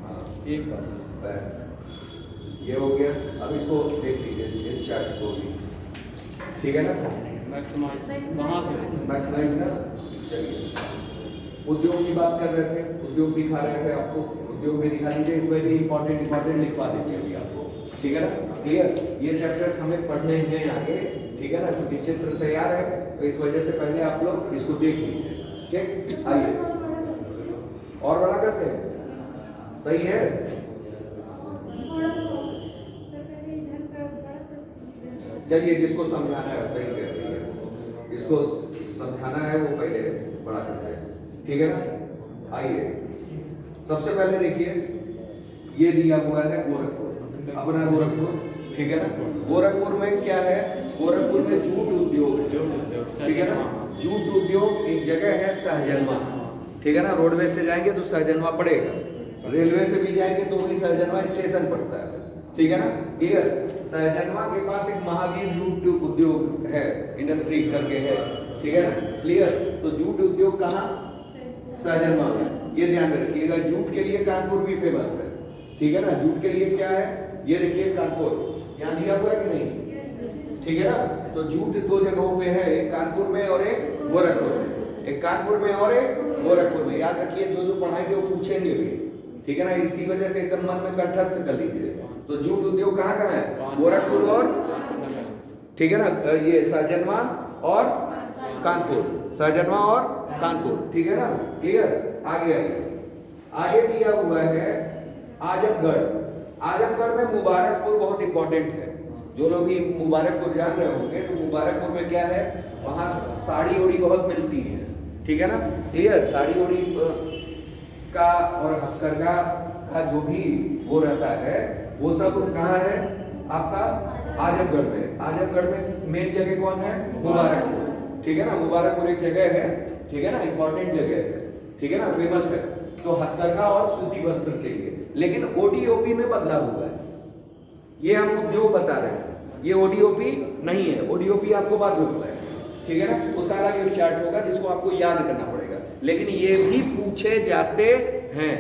हाँ, एक बार बैक ये हो गया। अब इसको देख लीजिए, इस चार्ट को भी, ठीक है ना। मैक्सिमाइज वहाँ से मैक्सिमाइज ना, चलिए उद्योग की बात कर रहे थे, उद्योग दिखा रहे थे आपको, उद्योग भी दिखा दीजिए, इसमें भी इंपॉर्टेंट लिखवा दीजिए अभी आपको, ठीक है ना, क्लियर। ये चैप्टर्स हमें पढ़ने हैं आगे, ठीक है ना, क्योंकि चित्र तैयार है, तो इस वजह से पहले आप लोग इसको देख लीजिए, ठीक। आइए और बड़ा करते हैं, सही है। चलिए जिसको समझाना है सही कह रही है, जिसको समझाना है वो पहले बड़ा करते हैं, ठीक है ना। आइए सबसे पहले देखिए, ये दिया हुआ है गोरखपुर, अपना गोरखपुर, ठीक है ना। गोरखपुर में क्या है, गोरखपुर में जूट उद्योग, ठीक है ना। जूट उद्योग एक जगह है सहजनवा, ठीक है ना। रोडवेज से जाएंगे तो सहजनवा पड़ेगा, रेलवे से भी जाएंगे तो भी सहजनवा स्टेशन पड़ता है, ठीक है ना, क्लियर। सहजनवा के पास एक महावीर जूट उद्योग है, इंडस्ट्री करके है, ठीक है ना, क्लियर। तो जूट उद्योग कहाँ, सहजनवा में, ये ध्यान में रखिएगा। जूट के लिए कानपुर भी फेमस है, ठीक है ना। जूट के लिए क्या है, ये देखिए कानपुर, यहाँ दिया हुआ है कि नहीं, ठीक है ना। तो जूट 2 जगहों पे है, एक कानपुर में और एक गोरखपुर में, एक कानपुर में और एक गोरखपुर में। याद रखिए, जो पूछेंगे वो पूछेंगे भी, ठीक है ना, इसी वजह से एकदम मन में कंठस्थ कर लीजिए। तो जूट उद्योग कहाँ कहाँ है, गोरखपुर और, ठीक है ना, ये सहजनवा और कानपुर, सहजनवा और कानपुर, ठीक है ना, क्लियर। आगे आइए, आगे दिया हुआ है आजमगढ़। आजमगढ़ में मुबारकपुर बहुत इंपॉर्टेंट है, जो लोग भी मुबारकपुर जान रहे होंगे तो मुबारकपुर में क्या है, वहाँ साड़ी ओड़ी बहुत मिलती है, ठीक है ना, क्लियर। साड़ी ओड़ी का और हथकरघा का जो भी वो रहता है, वो सब कहाँ है आपका, आजमगढ़ में। आजमगढ़ में मेन जगह कौन है, मुबारकपुर, ठीक है ना। मुबारकपुर एक जगह है, ठीक है ना, इंपॉर्टेंट जगह है, ठीक है ना, फेमस है। तो हथकरघा और सूती वस्त्र के लिए, लेकिन ओडीओपी में बदला हुआ है, ये हम उद्योग बता रहे हैं, ये ओडीओपी नहीं है। ओडीओपी आपको बाद में बताएंगे, ठीक है ना, उसका अलग एक चार्ट होगा जिसको आपको याद करना पड़ेगा। लेकिन ये भी पूछे जाते हैं,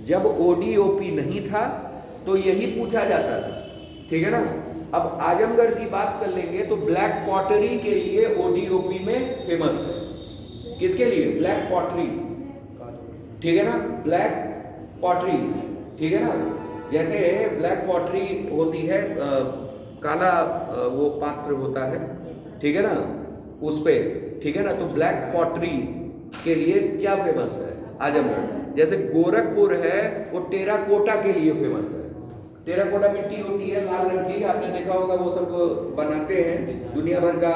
जब ओडीओपी नहीं था तो यही पूछा जाता था, ठीक है ना। अब आजमगढ़ की बात कर लेंगे तो ब्लैक पॉटरी के लिए ओडीओपी में फेमस है। किसके लिए, ब्लैक पॉटरी, ठीक है ना, ब्लैक पॉटरी, ठीक है ना। जैसे ब्लैक पॉटरी होती है, काला वो पात्र होता है, ठीक है ना, उस पे, ठीक है ना। तो ब्लैक पॉटरी के लिए क्या फेमस है, आजमगढ़। जैसे गोरखपुर है, वो टेराकोटा के लिए फेमस है। टेराकोटा मिट्टी होती है लाल रंग की, आपने देखा होगा, वो सब बनाते हैं दुनिया भर का,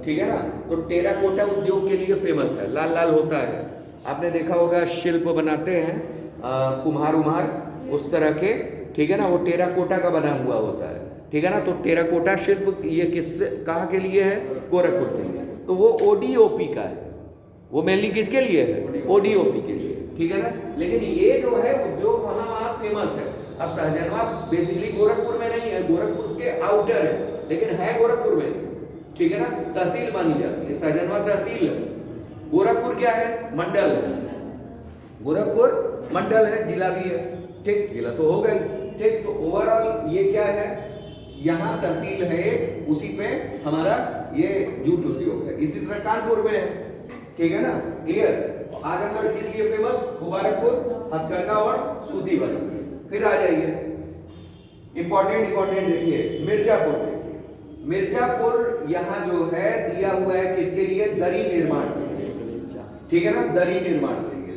ठीक है ना। तो टेराकोटा उद्योग के लिए फेमस है, लाल लाल होता है। आपने देखा होगा शिल्प बनाते हैं कुम्हार उम्हार उस तरह के, ठीक है ना, वो टेराकोटा का बना हुआ होता है, ठीक है ना। तो टेराकोटा शिल्प ये किससे, कहाँ के लिए है, गोरखपुर के लिए। तो वो ओडीओपी का है, वो मेनली किसके लिए है, ओडीओपी के लिए, ठीक है ना। लेकिन ये जो है उद्योग वहाँ फेमस है। अब सहजनवा बेसिकली गोरखपुर में नहीं है, गोरखपुर के आउटर है, लेकिन है गोरखपुर में, ठीक है ना, तहसील मानी जाती है, सहजनवा तहसील है। गोरखपुर क्या है, मंडल है, गोरखपुर मंडल है, जिला भी है, ठीक, जिला तो हो गई, ठीक। तो ओवरऑल ये क्या है, यहाँ तहसील है, उसी पे हमारा ये जूट उद्योग है। इसी तरह कानपुर में है, ठीक है ना, क्लियर। आजमगढ़ किस लिए फेमस? मुबारकपुर, हथकरघा और सूती वस्त्र। फिर आ जाइए इंपॉर्टेंट देखिए, मिर्जापुर देखिए। मिर्जापुर यहाँ जो है दिया हुआ है किसके लिए? दरी निर्माण के लिए, ठीक है ना, दरी निर्माण के लिए।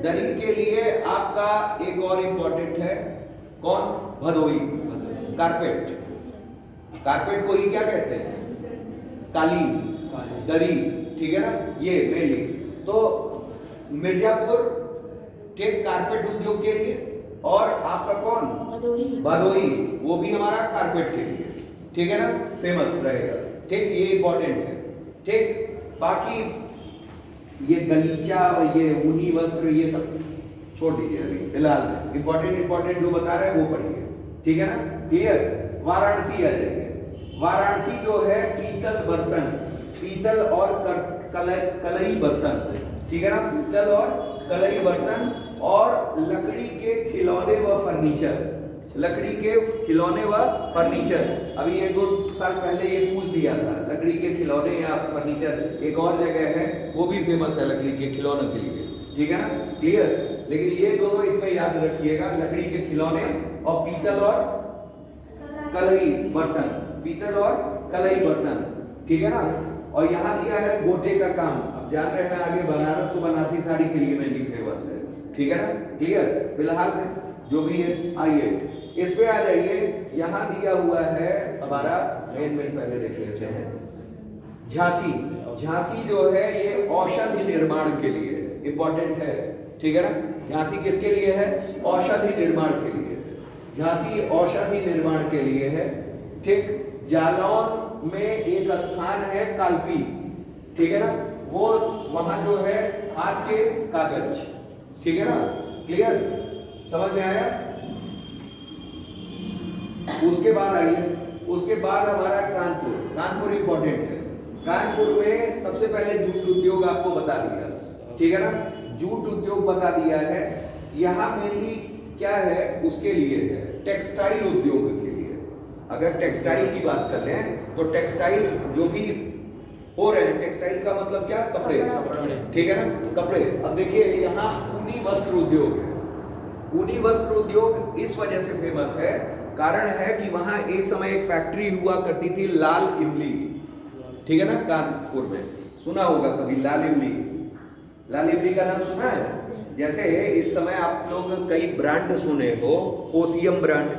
दरी के लिए आपका एक और इंपॉर्टेंट है, कौन? भदोई, कारपेट को ही क्या कहते हैं? कालीन, दरी, ठीक है ना, ये मेनली। तो मिर्जापुर के कारपेट उद्योग के लिए, और आपका कौन? भदोई, वो भी हमारा कारपेट के लिए, ठीक है ना, फेमस रहेगा, ठीक। ये इंपॉर्टेंट है, ठीक। बाकी ये गलीचा और ये ऊनी वस्त्र ये सब छोड़ दीजिए अभी फिलहाल में। इंपॉर्टेंट जो बता रहे हैं वो पढ़िए, ठीक है ना, क्लियर। वाराणसी आ जाइए। वाराणसी जो है पीतल और कलई बर्तन, ठीक है ना, पीतल और कलई बर्तन और लकड़ी के खिलौने व फर्नीचर। अभी 1-2 साल पहले ये पूछ दिया था, लकड़ी के खिलौने या फर्नीचर। एक और जगह है वो भी फेमस है लकड़ी के खिलौनों के लिए, ठीक है ना, क्लियर। लेकिन ये दोनों इसमें याद रखिएगा, लकड़ी के खिलौने और पीतल और कलई बर्तन, ठीक है ना। और यहाँ दिया है गोटे का काम। अब जान रहे हैं आगे बनारस और बनारसी साड़ी के लिए मेनली फेमस है, ठीक है ना, क्लियर। फिलहाल में जो भी है, आइए इस पे आ जाइए। यहाँ दिया हुआ है हमारा मेन पहले देख लेते हैं, झांसी जो है ये औषधि निर्माण के लिए इंपॉर्टेंट है, ठीक है ना। झांसी किसके लिए है? औषधि निर्माण के लिए। झांसी औषधि निर्माण के लिए है, ठीक। जालौन में एक स्थान है कालपी, ठीक है ना, वो वहां जो है हाथ के कागज, ठीक है ना, क्लियर, समझ में आया। उसके बाद आइए, उसके बाद हमारा कानपुर इंपॉर्टेंट है। कानपुर में सबसे पहले जूट उद्योग आपको बता दिया, ठीक है ना, जूट उद्योग बता दिया है। यहाँ मेनली क्या है? उसके लिए है टेक्सटाइल उद्योग के लिए। अगर टेक्सटाइल की बात कर लें तो टेक्सटाइल जो भी हो रहे हैं, टेक्सटाइल का मतलब क्या? कपड़े, ठीक है ना, कपड़े। अब देखिए यहाँ ऊनी वस्त्र उद्योग है। ऊनी वस्त्र उद्योग इस वजह से फेमस है, कारण है कि वहां एक समय एक फैक्ट्री हुआ करती थी, लाल इमली, ठीक है ना, कानपुर में। सुना होगा कभी लाल इमली का नाम सुना है? जैसे इस समय आप लोग कई ब्रांड सुने हो, ओसियम ब्रांड,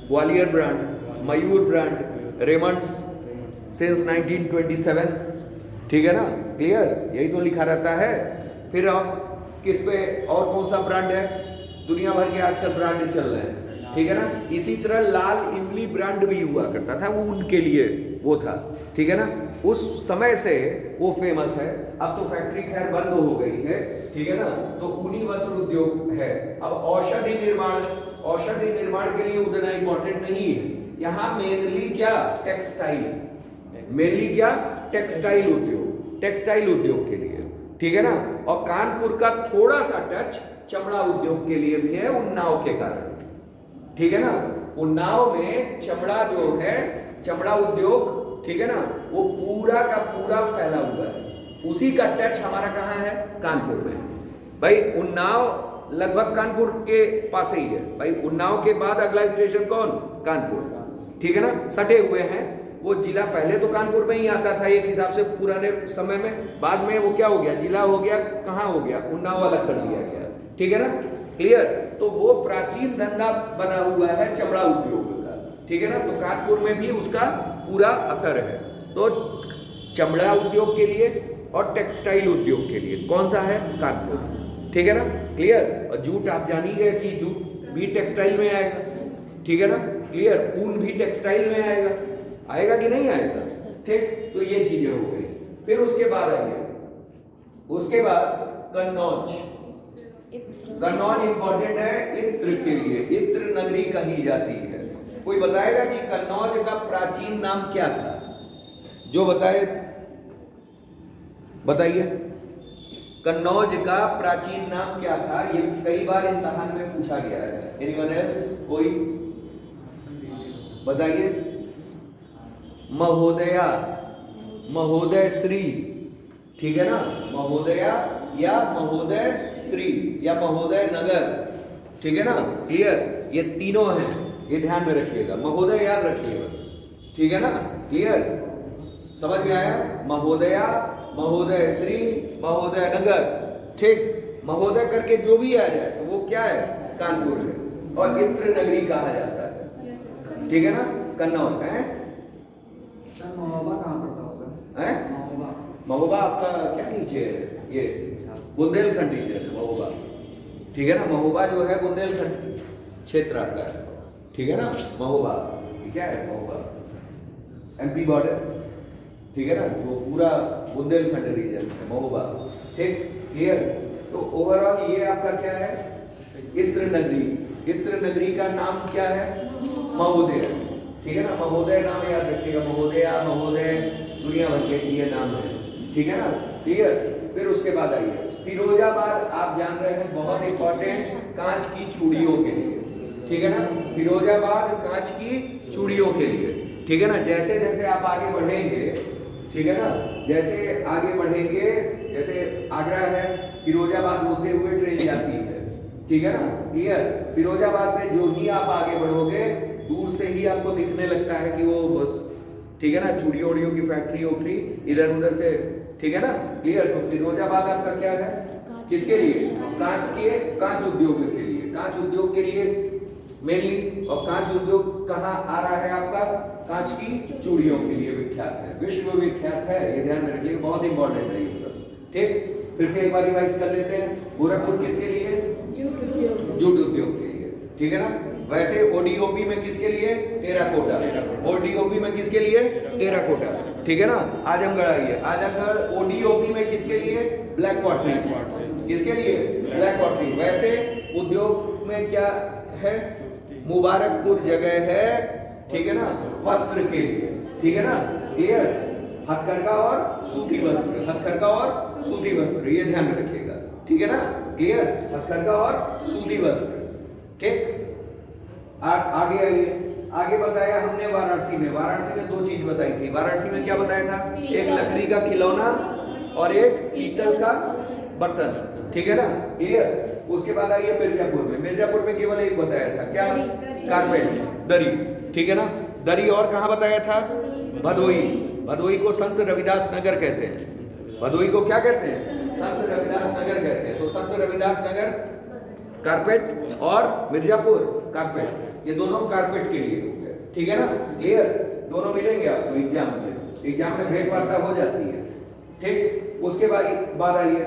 ग्वालियर ब्रांड, मयूर ब्रांड, रेमंड्स सिंस 1927, ठीक है ना, क्लियर, यही तो लिखा रहता है। फिर आप किस पे और कौन सा ब्रांड है? दुनिया भर के आजकल ब्रांड चल रहे हैं, ठीक है ना। इसी तरह लाल इमली ब्रांड भी हुआ करता था, वो उनके लिए वो था, ठीक है ना, उस समय से वो फेमस है। अब तो फैक्ट्री खैर बंद हो गई है, ठीक है ना, तो ऊनी वस्त्र उद्योग है। अब औषधि निर्माण के लिए उतना इंपॉर्टेंट नहीं है। यहाँ मेनली क्या? टेक्सटाइल, मेनली क्या? टेक्सटाइल उद्योग के लिए, ठीक है ना। और कानपुर का थोड़ा सा टच चमड़ा उद्योग के लिए भी है, उन्नाव के कारण, ठीक है ना। उन्नाव में चमड़ा जो है, चमड़ा उद्योग, ठीक है ना, वो पूरा का पूरा फैला हुआ है। उसी का टच हमारा कहाँ है? कानपुर में। भाई उन्नाव लगभग कानपुर के पास ही है। भाई उन्नाव के बाद अगला स्टेशन कौन? कानपुर, ठीक है ना, सटे हुए हैं। वो जिला पहले तो कानपुर में ही आता था एक हिसाब से पुराने समय में, बाद में वो क्या हो गया? जिला हो गया, कहाँ हो गया? उन्नाव अलग कर दिया गया, ठीक है ना, क्लियर। तो वो प्राचीन धंधा बना हुआ है चमड़ा उद्योग का, ठीक है ना। तो कानपुर में भी उसका पूरा असर है। तो चमड़ा उद्योग के लिए और टेक्सटाइल उद्योग के लिए कौन सा है? कानपुर, ठीक है ना, क्लियर। और जूट आप जान ही गए कि जूट भी टेक्सटाइल में आएगा, ठीक है ना, क्लियर। ऊन भी टेक्सटाइल में आएगा कि नहीं आएगा, ठीक। तो ये चीजें हो गई। फिर उसके बाद आइए, उसके बाद कन्नौज इंपॉर्टेंट है इत्र के लिए, इत्र नगरी कही जाती है। कोई बताएगा कि कन्नौज का प्राचीन नाम क्या था? जो बताइए कन्नौज का प्राचीन नाम क्या था? ये कई बार इम्तिहान में पूछा गया है। Anyone else? कोई बताइए। महोदया, महोदय श्री, ठीक है ना, महोदया या महोदय श्री या महोदय नगर, ठीक है ना, क्लियर, ये तीनों हैं, ये ध्यान में रखिएगा, महोदय याद रखिए बस, ठीक है ना, क्लियर, समझ में आया, महोदया, महोदय श्री, महोदय नगर, ठीक, महोदय करके जो भी आ जाए तो वो क्या है, कानपुर है, और इत्र नगरी कहा जाता है, ठीक है ना, कन्नौज है। सर महोबा कहाँ पड़ता होगा? हैं? महोबा महोबा आपका क्या नीचे है, ये बुंदेलखंड रीजन है महोबा, ठीक है ना, महोबा जो है बुंदेलखंड क्षेत्र आता है, ठीक है ना, महोबा ये क्या है, महोबा एमपी बॉर्डर, ठीक है ना, जो पूरा बुंदेलखंड रीजन है महोबा, ठीक, क्लियर। तो ओवरऑल ये आपका क्या है, इत्र नगरी, इत्र नगरी का नाम क्या है, महोदय, ठीक है ना, महोदय नाम याद रखिएगा, महोदया, महोदय, दुनिया भर के लिए नाम है, ठीक है ना, क्लियर। फिर उसके बाद आइए फिरोजाबाद, आप जान रहे हैं बहुत इंपॉर्टेंट, कांच की चूड़ियों के लिए, ठीक है ना, फिरोजाबाद कांच की चूड़ियों के लिए, ठीक है ना, जैसे जैसे आप आगे बढ़ेंगे, ठीक है ना, जैसे आगे बढ़ेंगे, जैसे आगरा है, फिरोजाबाद होते हुए ट्रेन जाती है, ठीक है ना, क्लियर, फिरोजाबाद में जो ही आप आगे बढ़ोगे दूर से ही आपको दिखने लगता है कि वो बस, ठीक है ना, चूड़ियों उड़ियों की फैक्ट्री उठरी इधर उधर से, ठीक है ना, क्लियर। तो फिरोजाबाद आपका क्या है, किसके लिए, कांच के, कांच उद्योग के लिए, कांच उद्योग के लिए मेनली, और कांच उद्योग कहाँ आ रहा है आपका, कांच की चूड़ियों के लिए विख्यात है, विश्व विख्यात है, ये ध्यान में रखिए, बहुत इंपॉर्टेंट है ये सब, ठीक। फिर से एक बार रिवाइज कर लेते हैं, गोरखपुर किसके लिए, जूट उद्योग के लिए, ठीक है ना। वैसे ओडीओपी में किसके लिए, टेराकोटा, ओडीओपी में किसके लिए, टेराकोटा, ठीक है ना। आजमगढ़ आइए, आजमगढ़ ओडीओपी में किसके लिए, ब्लैक पॉटरी, किसके लिए, ब्लैक पॉटरी। वैसे उद्योग में क्या है, मुबारकपुर जगह है, ठीक है ना, वस्त्र के लिए, ठीक है ना, क्लियर, हथकरघा और सूती वस्त्र, हथकरघा और सूती वस्त्र, ये ध्यान में रखिएगा, ठीक है ना, क्लियर, हथकरघा और सूती वस्त्र, ठीक। आगे आइए, आगे बताया हमने वाराणसी में, वाराणसी में दो चीज बताई थी, वाराणसी में क्या बताया था, एक लकड़ी का खिलौना और एक पीतल का बर्तन, ठीक है ना, क्लियर। उसके बाद आइए मिर्जापुर में, मिर्जापुर में केवल एक बताया था, क्या, कारपेट, दरी, ठीक है ना, दरी, और कहाँ बताया था, भदोई, भदोई को संत रविदास नगर कहते हैं, भदोई को क्या कहते हैं, संत रविदास नगर कहते हैं। तो संत रविदास नगर कारपेट और मिर्जापुर कारपेट, ये दोनों कारपेट के लिए हो गए, ठीक है ना, क्लियर। दोनों मिलेंगे आपको एग्जाम में, एग्जाम में भेंट वार्ता हो जाती है, ठीक। उसके बाद आइए,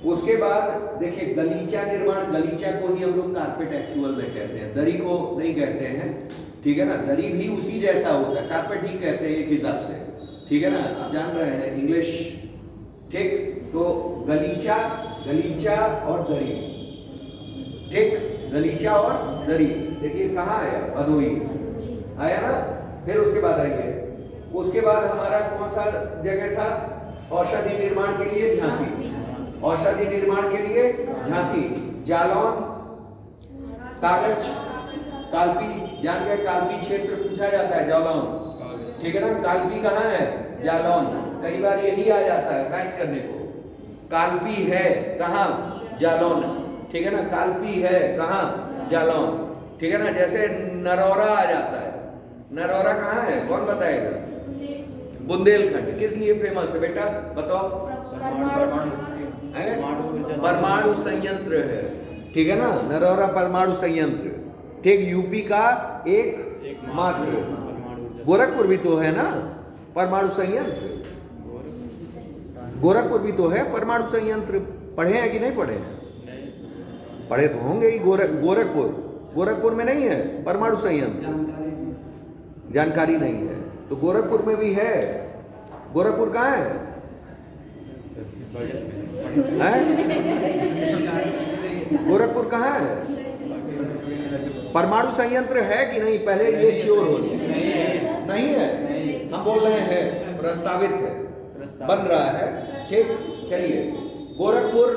उसके बाद देखिए गलीचा निर्माण, गलीचा को ही हम लोग कारपेट एक्चुअल में कहते हैं, दरी को नहीं कहते हैं, ठीक है ना, दरी भी उसी जैसा होता है, कारपेट ही कहते हैं एक हिसाब से, ठीक है ना, आप जान रहे हैं इंग्लिश, ठीक। तो गलीचा, गलीचा और दरी, ठीक, गलीचा और दरी, देखिए कहाँ आया, भदोई आया ना। फिर उसके बाद आइए, उसके बाद हमारा कौन सा जगह था, औषधि निर्माण के लिए झांसी, औषधि निर्माण के लिए झांसी, जालौन, कागज, कालपी, जान गए, कालपी क्षेत्र पूछा जाता है, जालौन, ठीक है ना, कालपी कहाँ है, जालौन, कई बार यही आ जाता है मैच करने को, कालपी है कहाँ, जालौन, ठीक है ना, कालपी है कहाँ, जालौन, ठीक है ना। जैसे नरौरा आ जाता है, नरौरा कहाँ है, कौन बताएगा, बुंदेलखंड, किस लिए फेमस है बेटा, बताओ, परमाणु संयंत्र है, ठीक है ना, नरौरा परमाणु संयंत्र, ठीक, यूपी का एक मात्र, गोरखपुर भी तो है ना परमाणु संयंत्र, गोरखपुर भी तो है परमाणु संयंत्र, पढ़े हैं कि नहीं पढ़े हैं, पढ़े तो होंगे ही, गोरखपुर, गोरखपुर में नहीं है परमाणु संयंत्र, जानकारी नहीं है, तो गोरखपुर में भी है, गोरखपुर कहाँ है, गोरखपुर कहाँ है, परमाणु संयंत्र है कि नहीं, पहले ये श्योर हो, नहीं है, हम बोल रहे हैं प्रस्तावित है, बन रहा है, ठीक। चलिए, गोरखपुर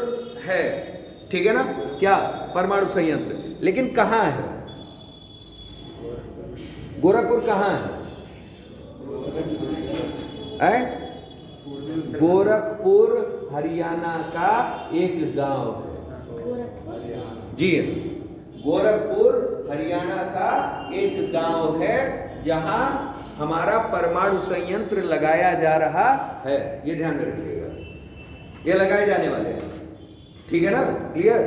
है, ठीक है ना, क्या, परमाणु संयंत्र, लेकिन कहाँ है, गोरखपुर कहाँ है, है? गोरखपुर हरियाणा का एक गांव है। गोरखपुर जी, गोरखपुर हरियाणा का एक गांव है जहां हमारा परमाणु संयंत्र लगाया जा रहा है। ये ध्यान में रखिएगा, ये लगाए जाने वाले हैं। ठीक है ना? क्लियर?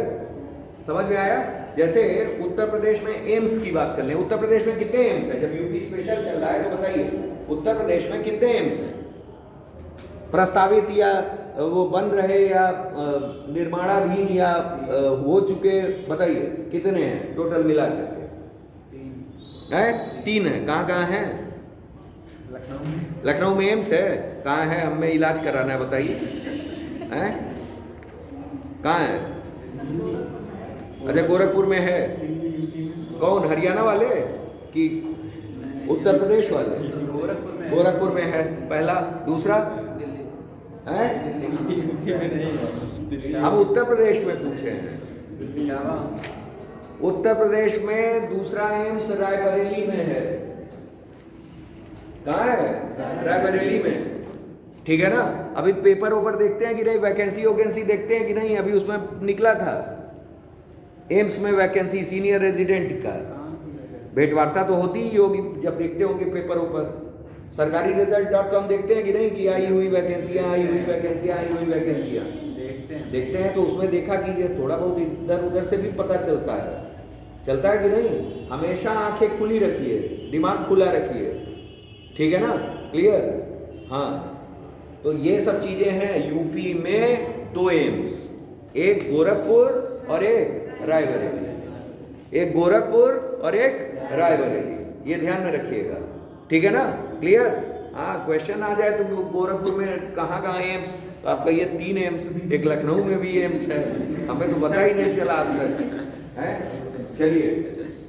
समझ में आया? जैसे उत्तर प्रदेश में एम्स की बात कर लें। उत्तर प्रदेश में कितने एम्स हैं? जब यूपी स्पेशल चल रहा है तो बताइए उत्तर प्रदेश में कितने एम्स हैं प्रस्तावित, या वो बन रहे, या निर्माणाधीन, या हो चुके? बताइए कितने हैं टोटल मिला करके? 3 है। कहाँ कहाँ हैं? लखनऊ में। लखनऊ में एम्स है। कहाँ है? हमें इलाज कराना है, बताइए। हैं? कहाँ है? अच्छा, गोरखपुर में है। कौन? हरियाणा वाले कि उत्तर प्रदेश वाले? गोरखपुर में। गोरखपुर में है पहला। दूसरा है? अब उत्तर प्रदेश में पूछे हैं। उत्तर प्रदेश में दूसरा एम्स रायबरेली में है। कहाँ है? रायबरेली में। ठीक है ना? अभी पेपर ऊपर देखते हैं कि नहीं, वैकेंसी देखते हैं कि नहीं? अभी उसमें निकला था एम्स में वैकेंसी सीनियर रेजिडेंट का। भेंटवार्ता तो होती ही होगी जब देखते होंगे पेपर ऊपर। सरकारी रिजल्ट.com देखते हैं कि नहीं कि आई हुई वैकेंसियां, आई हुई वैकेंसियां, आई हुई वैकेंसियां देखते हैं। तो उसमें देखा कि ये थोड़ा बहुत इधर उधर से भी पता चलता है कि नहीं? हमेशा आंखें खुली रखिए, दिमाग खुला रखिए। ठीक है ना? क्लियर? हाँ, तो ये सब चीजें हैं। यूपी में 2 एम्स, एक गोरखपुर और एक रायबरेली। एक गोरखपुर और एक रायबरेली, ये ध्यान में रखिएगा। ठीक है ना? क्लियर? हाँ, क्वेश्चन आ जाए तो गोरखपुर में कहाँ कहाँ एम्स, तो आप कहिए 3 एम्स, एक लखनऊ में भी एम्स है। हमें तो पता ही नहीं चला आज तक है। चलिए,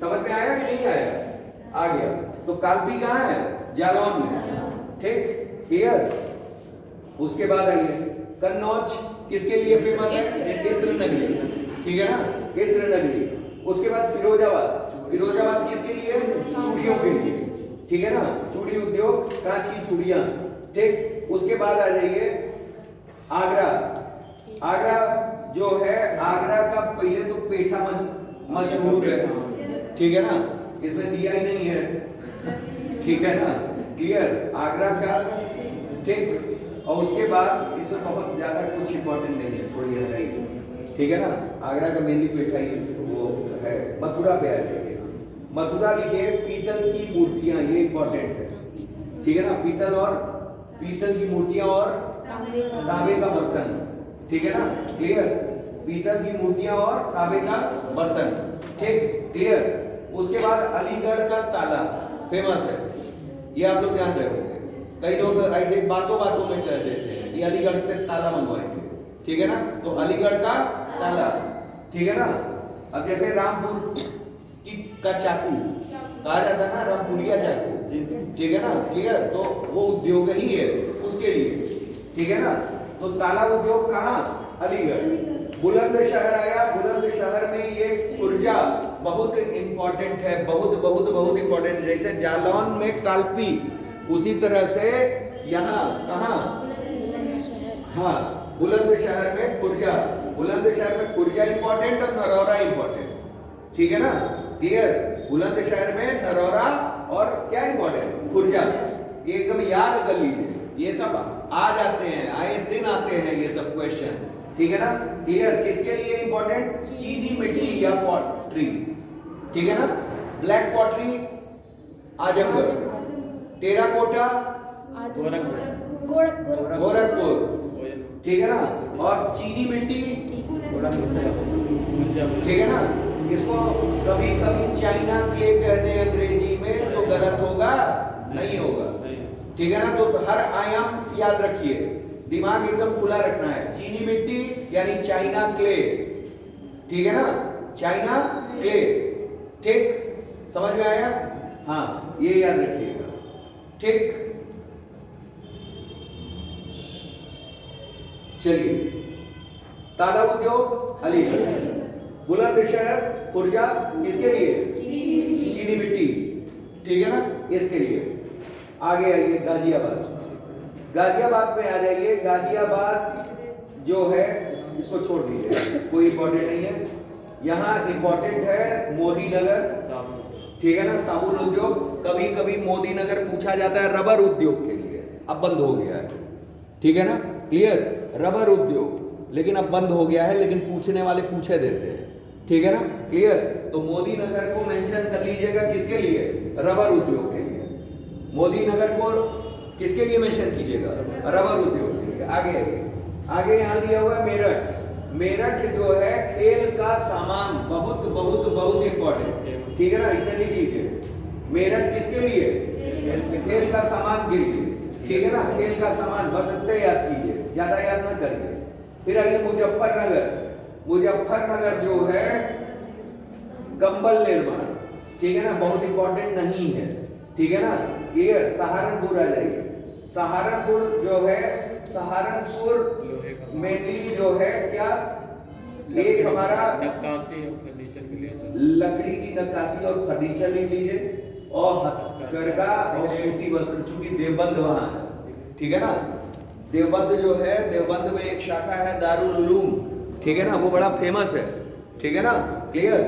समझ में आया कि नहीं आया? आ गया। तो कालपी कहाँ है? जालौन में। ठीक, क्लियर? उसके बाद आइए, कन्नौज किसके लिए फेमस है? इत्र नगरी। ठीक है ना? इत्र नगरी। उसके बाद फिरोजाबाद किसके लिए? चूड़ियों के लिए। ठीक है ना? चूड़ी उद्योग, कांच की चूड़ियां। ठीक, उसके बाद आ जाइए आगरा जो है, आगरा का पहले तो पेठा मशहूर है। ठीक है ना? इसमें दिया ही नहीं है। ठीक है ना? क्लियर? आगरा का। ठीक, और उसके बाद इसमें बहुत ज्यादा कुछ इंपॉर्टेंट नहीं है, छोड़िए, हटाइए। ठीक है ना? आगरा का मेनली पेठा ही वो है। मथुरा पे आ जाइए। मथुरा लिखिए, पीतल की मूर्तियां, ये इंपॉर्टेंट है। ठीक है ना? पीतल की मूर्तियां और तांबे का बर्तन। ठीक है ना? क्लियर? पीतल की मूर्तियां और तांबे का बर्तन। ठीक, क्लियर? उसके बाद अलीगढ़ का ताला फेमस है, ये आप लोग जान रहे होंगे। कई लोग ऐसे बातों में कह देते हैं कि अलीगढ़ से ताला मंगवाएंगे। ठीक है ना? तो अलीगढ़ का ताला। ठीक है ना? अब जैसे रामपुर का चाकू कहा जाता है ना, रामपुरिया चाकू। ठीक है ना? क्लियर? तो वो उद्योग ही है उसके लिए। ठीक है ना? तो ताला उद्योग कहाँ? अलीगढ़। बुलंदशहर आया। बुलंदशहर में ये खुर्जा बहुत इंपॉर्टेंट है, बहुत इंपॉर्टेंट। जैसे जालौन में कालपी, उसी तरह से यहाँ कहाँ? हाँ, बुलंदशहर में खुर्जा। बुलंदशहर में खुर्जा इंपॉर्टेंट और नरौरा इंपॉर्टेंट। ठीक है ना? क्लियर? बुलंदशहर में नरौरा और क्या इंपॉर्टेंट? खुर्जा। ये एकदम याद कर लीजिए, ये सब आ जाते हैं, आए दिन आते हैं ये सब क्वेश्चन। ठीक है ना? क्लियर? किसके लिए इंपॉर्टेंट? चीनी मिट्टी या पॉटरी। ठीक है ना? Black pottery Azamgarh, terracotta Gorakhpur. ठीक है ना? और चीनी मिट्टी, ठीक है ना? इसको कभी चाइना क्ले कहते हैं अंग्रेजी में, तो गलत होगा? नहीं होगा। ठीक है ना? तो हर आयाम याद रखिए, दिमाग एकदम खुला रखना है। चीनी मिट्टी यानी चाइना क्ले। ठीक है ना? China clay. ठीक, समझ में आया? हाँ, ये याद रखिएगा। ठीक, चलिए, ताला उद्योग अलीगढ़, बुलंदशहर खुर्जा किसके लिए? चीनी मिट्टी। ठीक है ना? इसके लिए। आगे आइए गाजियाबाद। गाजियाबाद में आ जाइए। गाजियाबाद जो है इसको छोड़ दीजिए, कोई इंपॉर्टेंट नहीं है। यहाँ इंपॉर्टेंट है मोदी नगर, ठीक है ना, साबुन उद्योग। कभी कभी मोदी नगर पूछा जाता है रबर उद्योग के लिए, अब बंद हो गया है, ठीक है ना, क्लियर, रबर उद्योग, लेकिन अब बंद हो गया है, लेकिन पूछने वाले पूछे देते हैं, ठीक है ना, क्लियर। तो मोदी नगर को मेंशन कर लीजिएगा, किसके लिए, रबर उद्योग के लिए। मोदी नगर को किसके लिए मेंशन कीजिएगा, रबर उद्योग के लिए। आगे आगे यहाँ दिया हुआ है मेरठ। मेरठ जो है खेल का सामान, बहुत बहुत बहुत इंपॉर्टेंट, ठीक है ना, इसे लिख लीजिए। मेरठ किसके लिए, खेल का सामान के लिए, ठीक है ना, खेल का सामान, बस इतने याद कीजिए, ज्यादा याद ना करिए। फिर आइए मुजफ्फरनगर। मुजफ्फरनगर जो है कंबल निर्माण, ठीक है ना, बहुत इंपॉर्टेंट नहीं है, ठीक है ना, क्लियर। सहारनपुर आ जाइए। सहारनपुर जो है, सहारनपुर मेनली जो है क्या, एक हमारा नक्काशी और फर्नीचर के लिए सर। लकड़ी की नक्काशी और फर्नीचर लिख लीजिए, और हथकरघा और सूती वस्त्र, चूंकि देवबंद वहां है, ठीक है ना। देवबंद जो है, देवबंद में एक शाखा है दारुल उलूम, ठीक है ना, वो बड़ा फेमस है, ठीक है ना, क्लियर।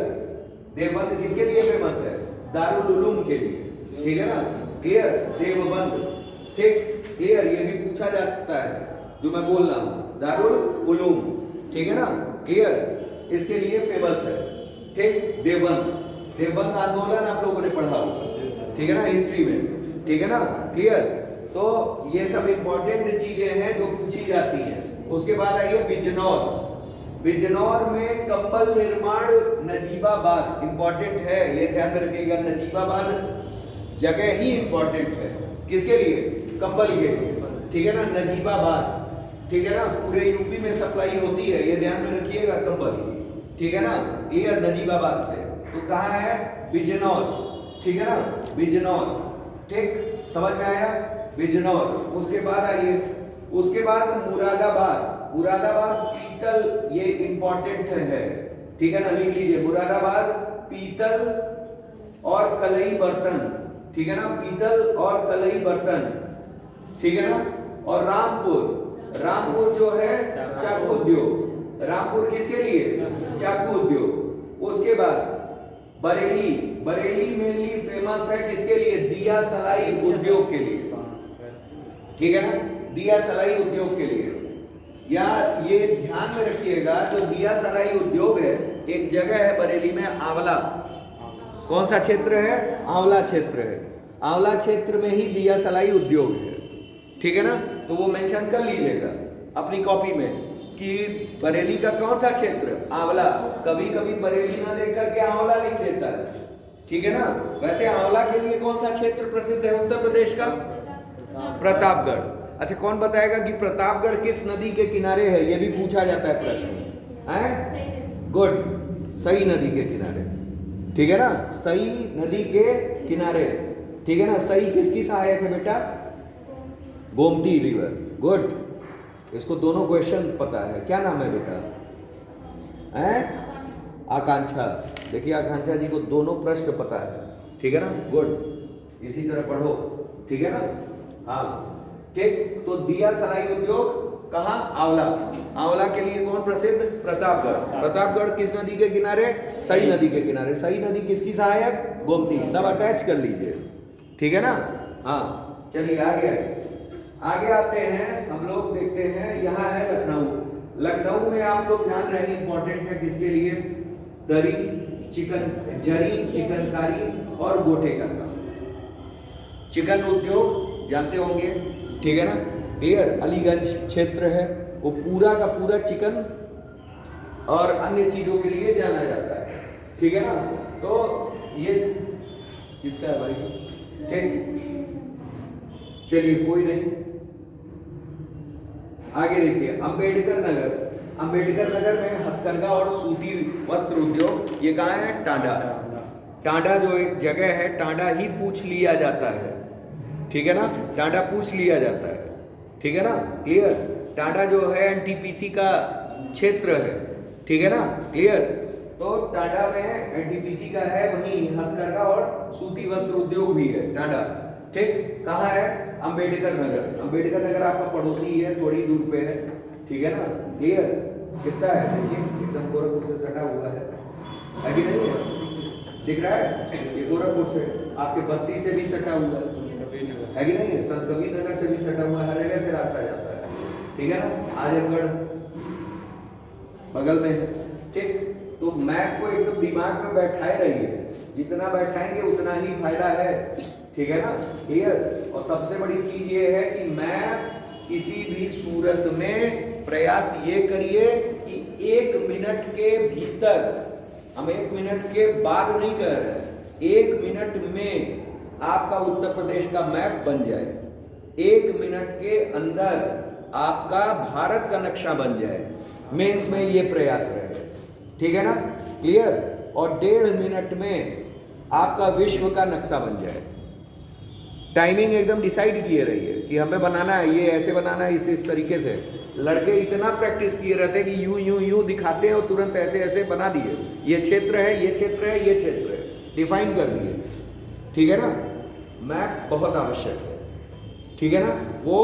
देवबंद किसके लिए फेमस है, दारुल उलूम के लिए, ठीक है ना, क्लियर, देवबंद, ठीक, क्लियर। ये भी पूछा जाता है जो मैं बोल रहा हूं, दारुल उलूम, ठीक है ना, क्लियर, इसके लिए फेमस है, ठीक। देवबंद, देवबंद आंदोलन आप लोगों ने पढ़ा होगा, ठीक है ना, हिस्ट्री में, ठीक है ना, क्लियर। तो ये सब इंपॉर्टेंट चीजें हैं जो पूछी जाती हैं। उसके बाद आइए बिजनौर। बिजनौर में कंबल निर्माण, नजीबाबाद इंपॉर्टेंट है, ये ध्यान में रखिएगा, नजीबाबाद जगह ही इंपॉर्टेंट है, किसके लिए, कंबल के लिए, ठीक है ना, नजीबाबाद, ठीक है ना, पूरे यूपी में सप्लाई होती है, ये ध्यान में रखिएगा, कंबल की, ठीक है ना, क्लियर, नजीबाबाद से। तो कहाँ है, बिजनौर, ठीक है ना, बिजनौर, ठीक, समझ में आया, बिजनौर। उसके बाद आइए, उसके बाद मुरादाबाद। मुरादाबाद पीतल, ये इंपॉर्टेंट है, ठीक है ना, लिख लीजिए, मुरादाबाद पीतल और कलई बर्तन, ठीक है ना, पीतल और कलई बर्तन, ठीक है ना। और रामपुर, रामपुर जो है चाकू उद्योग, रामपुर किसके लिए, चाकू उद्योग। उसके बाद बरेली, बरेली मेनली फेमस है किसके लिए, दिया सलाई उद्योग के लिए, ठीक है ना, दिया सलाई उद्योग के लिए। या ये ध्यान में रखिएगा, जो दिया सलाई उद्योग है, एक जगह है बरेली में, आंवला, कौन सा क्षेत्र है, आंवला क्षेत्र है, आंवला क्षेत्र में ही दिया सलाई उद्योग है, ठीक है ना। तो वो मेंशन कर लीजिएगा अपनी कॉपी में कि बरेली का कौन सा क्षेत्र, आंवला। कभी कभी बरेली ना देख करके आंवला लिख देता है, ठीक है ना। वैसे आंवला के लिए कौन सा क्षेत्र प्रसिद्ध है उत्तर प्रदेश का, प्रतापगढ़। अच्छा, कौन बताएगा कि प्रतापगढ़ किस नदी के किनारे है, ये भी पूछा जाता है प्रश्न, है, गुड, सई नदी के किनारे, ठीक है ना, सई नदी के किनारे, ठीक है ना। सई किसकी सहायक है बेटा, गोमती रिवर, गुड, इसको दोनों क्वेश्चन पता है। क्या नाम है बेटा, हैं, आकांक्षा। देखिए आकांक्षा जी को दोनों प्रश्न पता है, ठीक है ना, गुड, इसी तरह पढ़ो, ठीक है ना, हाँ, ठीक। तो दिया सलाई उद्योग कहाँ, आंवला, आंवला के लिए कौन प्रसिद्ध, प्रतापगढ़। प्रतापगढ़ किस नदी के किनारे, सई नदी के किनारे। सई नदी किसकी सहायक, गोमती, सब अटैच कर लीजिए, ठीक है ना, हाँ। चलिए आगे आगे आते हैं हम लोग, देखते हैं, यहाँ है लखनऊ। लखनऊ में आप लोग जान रहे हैं इंपॉर्टेंट है किसके लिए, दरी, चिकन, जरी, चिकनकारी और गोटे का काम, चिकन उद्योग जानते होंगे, ठीक है ना, क्लियर। अलीगंज क्षेत्र है, वो पूरा का पूरा चिकन और अन्य चीजों के लिए जाना जाता है, ठीक है ना। तो ये किसका है भाई, ठीक, चलिए कोई नहीं, आगे देखिए, अंबेडकर नगर। अंबेडकर नगर में हथकरघा और सूती वस्त्र उद्योग, ये कहाँ है, टांडा। टांडा जो एक जगह है, टांडा ही पूछ लिया जाता है, ठीक है ना, टांडा पूछ लिया जाता है, ठीक है ना, क्लियर। टांडा जो है एनटीपीसी का क्षेत्र है, ठीक है ना, क्लियर। तो टांडा में एनटीपीसी का है, वहीं हथकरघा और सूती वस्त्र उद्योग भी है, टांडा, ठीक, कहाँ है? अंबेडकर नगर। अंबेडकर नगर आपका पड़ोसी ही है, थोड़ी दूर पे है, ठीक है ना? क्लियर? कितना है देखिए, एकदम गोरखपुर से सटा हुआ है कि नहीं है? दिख रहा है? ये गोरखपुर से, आपके बस्ती से भी सटा हुआ है कि नहीं है? संत कबीर नगर से भी सटा हुआ है, हर जगह से रास्ता जाता है, ठीक है ना? आजमगढ़ बगल में है, ठीक। तो मैप को एकदम दिमाग में बैठाए रहिए, जितना बैठाएंगे उतना ही फायदा है, ठीक है ना? क्लियर? और सबसे बड़ी चीज ये है कि मैप किसी भी सूरत में प्रयास ये करिए कि 1 मिनट के भीतर, हम 1 मिनट के बाद नहीं कह रहे हैं, 1 मिनट में आपका उत्तर प्रदेश का मैप बन जाए, 1 मिनट के अंदर आपका भारत का नक्शा बन जाए। मेंस में ये प्रयास रहे, ठीक है ना? क्लियर? और 1.5 मिनट में आपका विश्व का नक्शा बन जाए। टाइमिंग एकदम डिसाइड किए रहिए कि हमें बनाना है, ये ऐसे बनाना है, इस तरीके से। लड़के इतना प्रैक्टिस किए रहते हैं कि यूं यूं यूं दिखाते हैं और तुरंत ऐसे ऐसे बना दिए, ये क्षेत्र है, ये क्षेत्र है, ये क्षेत्र है, डिफाइन कर दिए, ठीक है ना? मैप बहुत आवश्यक है, ठीक है ना? वो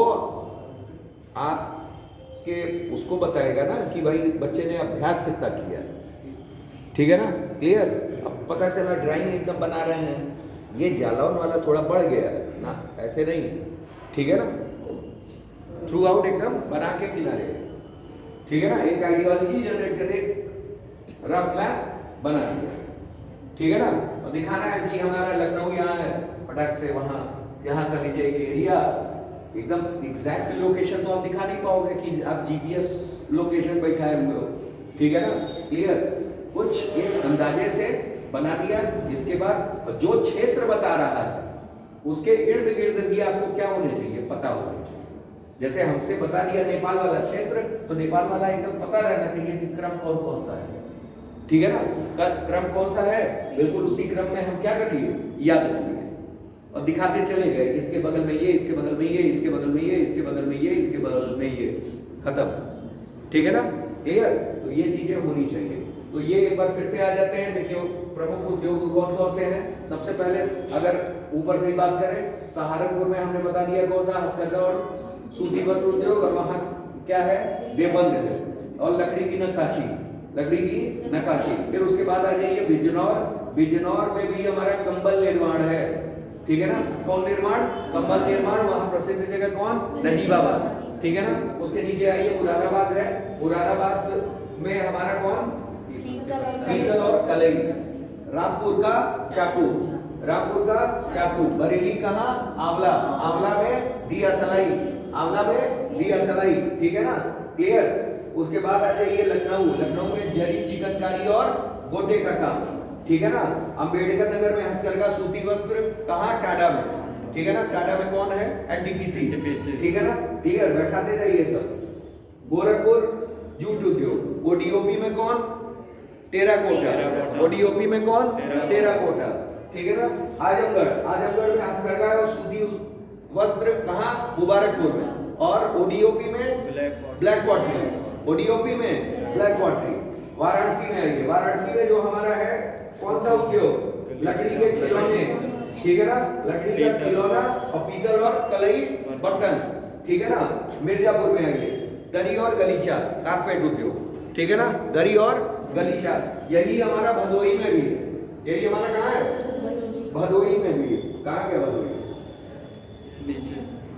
आपके उसको बताएगा ना कि भाई बच्चे ने अभ्यास कितना किया है, ठीक है ना? क्लियर? अब पता चला ड्राइंग एकदम बना रहे हैं, ये जालौन वाला थोड़ा बढ़ गया है ना, ऐसे नहीं, ठीक है ना? थ्रू आउट एकदम बना के किनारे, ठीक है ना? एक आइडियोलॉजी जनरेट कर, एक रफ मैप बना दिया, ठीक है ना? और दिखाना है कि हमारा लखनऊ यहाँ है, फटाक से वहाँ, यहाँ का लीजिए एक एरिया, एकदम एग्जैक्ट लोकेशन तो आप दिखा नहीं पाओगे कि आप जीपीएस लोकेशन बैठाए हुए हो, ठीक है ना? क्लियर? कुछ एक अंदाजे से बना दिया। इसके बाद जो क्षेत्र बता रहा है उसके इर्द गिर्द भी आपको क्या होने चाहिए, पता होना चाहिए। जैसे हमसे बता दिया नेपाल वाला क्षेत्र, तो नेपाल वाला एकदम पता रहना चाहिए कि क्रम कौन सा है, ठीक है ना? क्रम कौन सा है, बिल्कुल उसी क्रम में हम क्या कर लिए, याद कर लिए और दिखाते चले गए, इसके बगल में ये, इसके बगल में ये, इसके बगल में ये, इसके बगल में ये, इसके बगल में ये, खत्म, ठीक है ना? क्लियर? तो ये चीजें होनी चाहिए। तो ये एक बार फिर से आ जाते हैं। देखिए प्रमुख उद्योग कौन कौन से हैं। सबसे पहले अगर ऊपर से ही बात करें, सहारनपुर में हमने बता दिया कौन सा, हथकरघा और सूती वस्त्र उद्योग, और वहाँ क्या है, देवबंद है और लकड़ी की नक्काशी, लकड़ी की नक्काशी। फिर उसके बाद आ जाइए बिजनौर, बिजनौर में भी हमारा कंबल निर्माण है, ठीक है ना? कौन निर्माण? कंबल निर्माण। वहाँ प्रसिद्ध जगह कौन? नजीबाबाद, ठीक है ना? उसके नीचे आइए मुरादाबाद है, मुरादाबाद में हमारा कौन? पीतल और कलई। रामपुर का चाकू, रामपुर का चाकू। बरेली कहाँ? आंवला, आंवला में दिया सलाई, आंवला में दिया सलाई, ठीक है ना? क्लियर? उसके बाद आ जाइए लखनऊ, लखनऊ में जरी चिकनकारी और गोटे का काम, ठीक है ना? अंबेडकर नगर में हथकरघा सूती वस्त्र, कहाँ? टाडा में, ठीक है ना? टाडा में कौन है? एनटीपीसी, ठीक है ना? क्लियर? बैठाते जाइए सब। गोरखपुर जूट उद्योग। ओडीओपी में कौन? टेराकोटा। ओडीओपी में कौन? टेराकोटा, ठीक है ना? आजमगढ़, आजमगढ़ में हथकरघा और सूती वस्त्र, कहाँ? मुबारकपुर में। और ओडीओपी में ब्लैक पॉटरी, ओडीओपी में ब्लैक पॉटरी। वाराणसी में आइए, वाराणसी में जो हमारा है कौन सा उद्योग? लकड़ी के खिलौने, ठीक है ना? लकड़ी का खिलौना और पीतल और कलई बर्तन, ठीक है ना? मिर्जापुर में आइए, दरी और गलीचा, कारपेट उद्योग, ठीक है ना? दरी और गलीचा। यही हमारा भदोही में भी है, यही हमारा कहाँ है? भदोही में भी है। कहाँ के भदोही?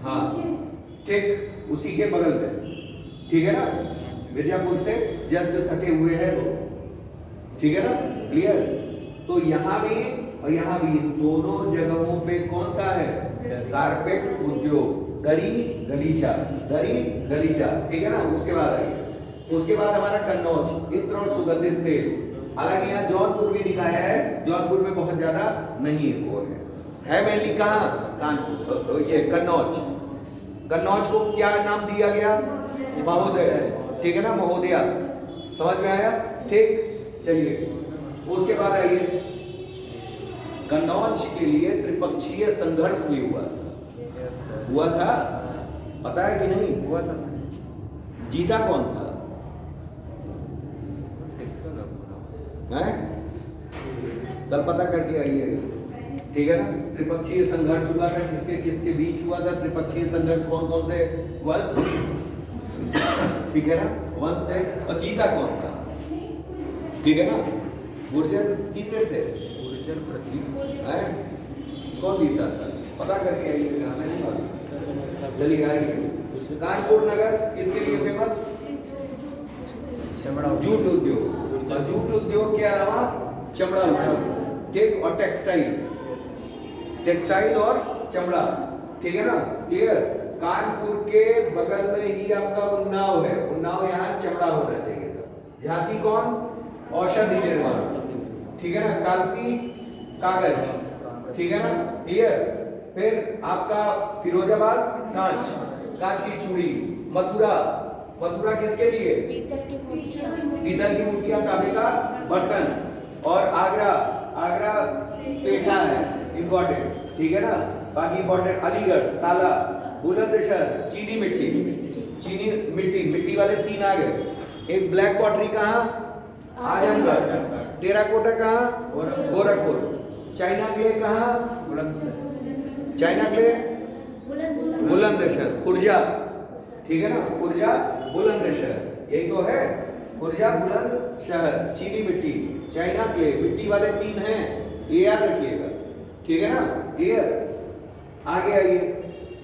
हाँ, ठीक उसी के बगल में, ठीक है ना? मिर्जापुर से जस्ट सटे हुए हैं वो, ठीक है ना? क्लियर? तो यहाँ भी और यहाँ भी, दोनों जगहों पे कौन सा है? कारपेट उद्योग, दरी गलीचा, दरी गलीचा, ठीक है ना? उसके बाद आइए, उसके बाद हमारा कन्नौज, इत्र और सुगंधित तेल। हालांकि यहाँ जौनपुर भी दिखाया है, जौनपुर में बहुत ज्यादा नहीं है, वो है मेनली कहाँ? कानपुर, ये कन्नौज। कन्नौज को क्या नाम दिया गया? महोदय, ठीक है ना? महोदया, समझ में आया? ठीक, चलिए उसके बाद आइए, कन्नौज के लिए त्रिपक्षीय संघर्ष भी हुआ था, हुआ था, पता है कि नहीं? हुआ था। जीता कौन था? हैं? कल पता करके आइएगा। ठीक है ना। त्रिपक्षीय संघर्ष हुआ था, किसके किसके बीच हुआ था त्रिपक्षीय संघर्ष, कौन कौन से वंश, ठीक है ना, वंश थे, और जीता कौन था, ठीक है ना। गुर्जर जीते थे, गुर्जर प्रतीक हैं? कौन जीता था पता करके आइए, हमें नहीं मालूम। चलिए आइए, कानपुर नगर किसके लिए फेमस, चमड़ा जूट उद्योग, और जूट उद्योग के अलावा चमड़ा उद्योग, ठीक, और टेक्सटाइल, टेक्सटाइल और चमड़ा, ठीक है ना, क्लियर। कानपुर के बगल में ही आपका उन्नाव है, उन्नाव यहाँ चमड़ा होना चाहिए था। झांसी कौन, औषधि निर्माण, ठीक है ना, कालपी कागज, ठीक है ना, क्लियर। फिर आपका फिरोजाबाद कांच, कांच की चूड़ी, मथुरा, मथुरा किसके लिए, पीतल की मूर्तियाँ, पीतल की मूर्तियां, तांबे का बर्तन, और आगरा, आगरा पेठा है इंपॉर्टेंट, ठीक है ना। बाकी इंपॉर्टेंट अलीगढ़ ताला, बुलंदशहर चीनी मिट्टी, चीनी मिट्टी, मिट्टी वाले 3 आ गए। एक ब्लैक पॉटरी कहाँ, आजमगढ़, टेराकोटा कहाँ, गोरखपुर, चाइना क्ले कहाँ, चाइना क्ले बुलंदशहर, खुर्जा, ठीक है ना, खुर्जा बुलंदशहर, यही तो है, खुर्जा बुलंदशहर, चीनी मिट्टी, चाइना क्ले, मिट्टी वाले 3 हैं, ये याद रखिएगा, ठीक है ना, क्लियर। आगे आइए,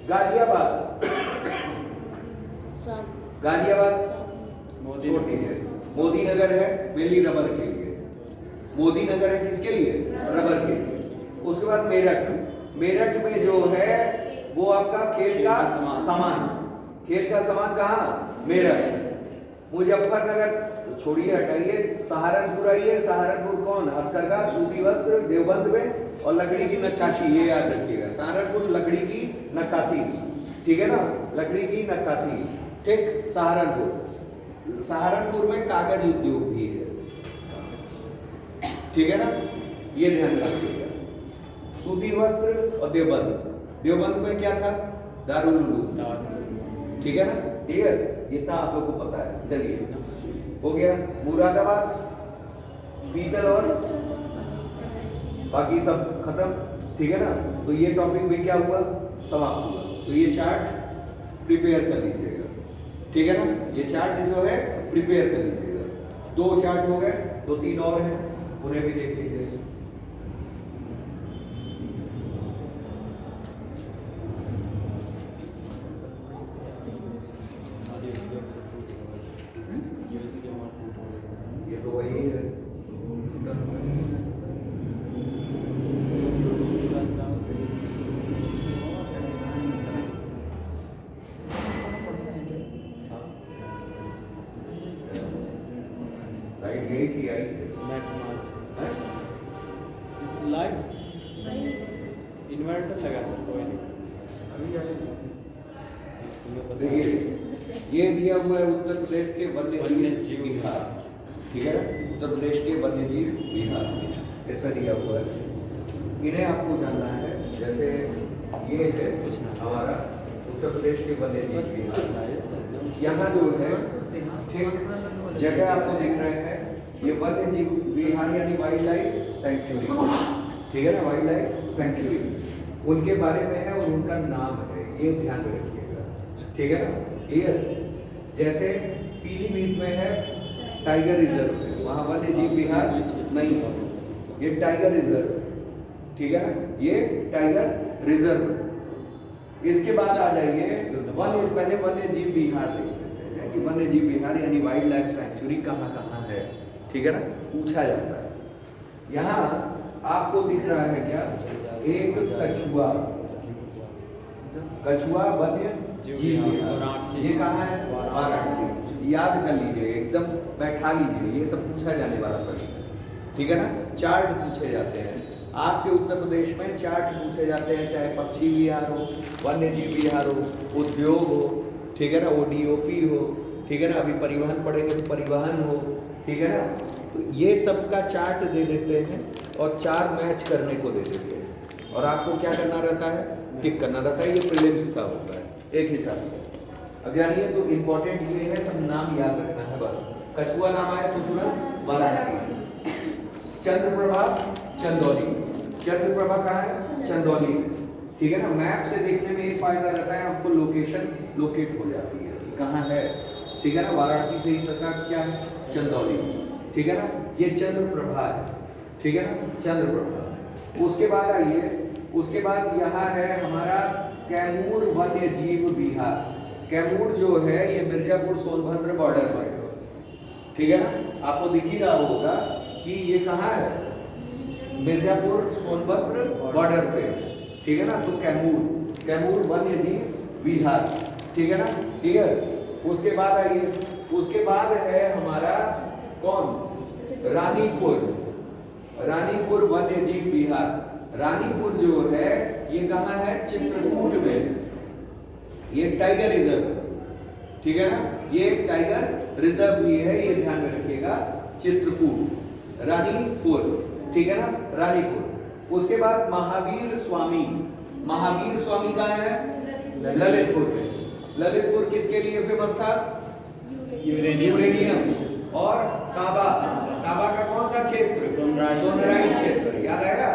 गाजियाबाद, सब गाजियाबाद मोदी छोड़ दीजिए, मोदी नगर है मेनली रबर के लिए, मोदी नगर है किसके लिए, रबर के लिए। उसके बाद मेरठ, मेरठ में जो है वो आपका खेल का सामान, खेल का सामान कहाँ, मेरठ। मुजफ्फरनगर तो छोड़िए, हटाइए, सहारनपुर आइए, सहारनपुर कौन, हथकरघा, सूती वस्त्र, देवबंद में, और लकड़ी की नक्काशी, ये याद रखिएगा, सहारनपुर लकड़ी की नक्काशी, ठीक है ना, लकड़ी की नक्काशी, ठीक। सहारनपुर, सहारनपुर में कागज उद्योग भी है, ठीक है ना, ये ध्यान रखिएगा। सूती वस्त्र और देवबंद, देवबंद में क्या था, दारुल उलूम, ठीक है ना, क्लियर, इतना आप लोग को पता है। चलिए हो गया। मुरादाबाद पीतल और बाकी सब खत्म, ठीक है ना। तो ये टॉपिक में क्या हुआ, समाप्त हुआ। तो ये चार्ट प्रिपेयर कर लीजिएगा, ठीक है ना, ये चार्ट जो है प्रिपेयर कर लीजिएगा। 2 चार्ट हो गए, 2-3 और हैं, उन्हें भी देख लीजिए। ये तो वही है, राइट, यही की आई लाइट वही इन्वर्टर लगा सर, कोई नहीं अभी देखिए, ये दिया हुआ है उत्तर प्रदेश के वन्य वन्य जीव जीव विहार, ठीक है ना, उत्तर प्रदेश के वन्य जीव विहार, इसमें दिया हुआ है। इन्हें आपको जानना है, जैसे ये है हमारा उत्तर प्रदेश के वन्य जीव विहार। यहाँ जो है ठीक जगह आपको दिख रहे हैं, ये वन्य जीव विहार यानी वाइल्ड लाइफ सेंचुरी, ठीक है ना, वाइल्ड लाइफ सेंचुरी उनके बारे में है और उनका नाम है, ये ध्यान में रखिएगा, ठीक है ना, क्लियर। जैसे पीलीभीत में है टाइगर रिजर्व है, वहाँ वन्य जीव विहार नहीं है, ये टाइगर रिजर्व, ठीक है ना, ये टाइगर रिजर्व। इसके बाद आ जाइए पहले वन्य जीव विहार देख लेते हैं कि वन्य जीव विहार यानी वाइल्ड लाइफ सेंचुरी कहाँ कहाँ है, ठीक है ना, पूछा जाता है। यहाँ आपको दिख रहा है क्या, एक कछुआ, कछुआ वन्य जीव विहार, ये कहाँ है, वाराणसी। याद कर लीजिए, एकदम बैठा लीजिए, ये सब पूछा जाने वाला प्रश्न है, ठीक है ना। चार्ट पूछे जाते हैं आपके उत्तर प्रदेश में, चार्ट पूछे जाते हैं, चाहे पक्षी विहार हो, वन्य जीव विहार हो, उद्योग हो, ठीक है ना, ODOP हो, ठीक है ना, अभी परिवहन पढ़ेंगे तो परिवहन हो, ठीक है ना। तो ये सब का चार्ट दे देते हैं और 4 मैच करने को दे देते हैं, और आपको क्या करना रहता है, टिक करना रहता है। ये प्रीलिम्स का होता है एक हिसाब से। अब जानिए, तो इम्पोर्टेंट ये है, सब नाम याद रखना है बस। कछुआ नाम आए तो तुरंत वाराणसी, चंद्रप्रभा चंदौली, चंद्रप्रभा कहाँ है? चंदौली में। ठीक है ना, मैप से देखने में एक फायदा रहता है, आपको लोकेशन लोकेट हो जाती है कि कहाँ है। ठीक है ना, वाराणसी से ही सटा क्या है? चंदौली। ठीक है ना, ये चंद्रप्रभा है। ठीक है ना, चंद्रप्रभा। उसके बाद आइए, उसके बाद यहाँ है हमारा कैमूर वन्य जीव विहार। कैमूर जो है ये मिर्जापुर सोनभद्र बॉर्डर पर है। ठीक है ना, आपको दिख ही रहा होगा कि ये कहाँ है? मिर्जापुर सोनभद्र बॉर्डर पे। ठीक है ना, तो कैमूर वन्य जीव विहार। ठीक है ना, क्लियर। उसके बाद आइए, उसके बाद है हमारा कौन? रानीपुर वन्य जीव विहार। रानीपुर जो है ये कहाँ है? चित्रकूट में। ये टाइगर रिजर्व। ठीक है ना, ये टाइगर रिजर्व भी है, ये ध्यान में रखिएगा। चित्रकूट, रानीपुर। ठीक है ना, रानीपुर। उसके बाद महावीर स्वामी कहाँ है? ललितपुर में। ललितपुर किसके लिए फेमस था? यूरेनियम। और ताबा का कौन सा क्षेत्र? सोनराई क्षेत्र। याद आएगा?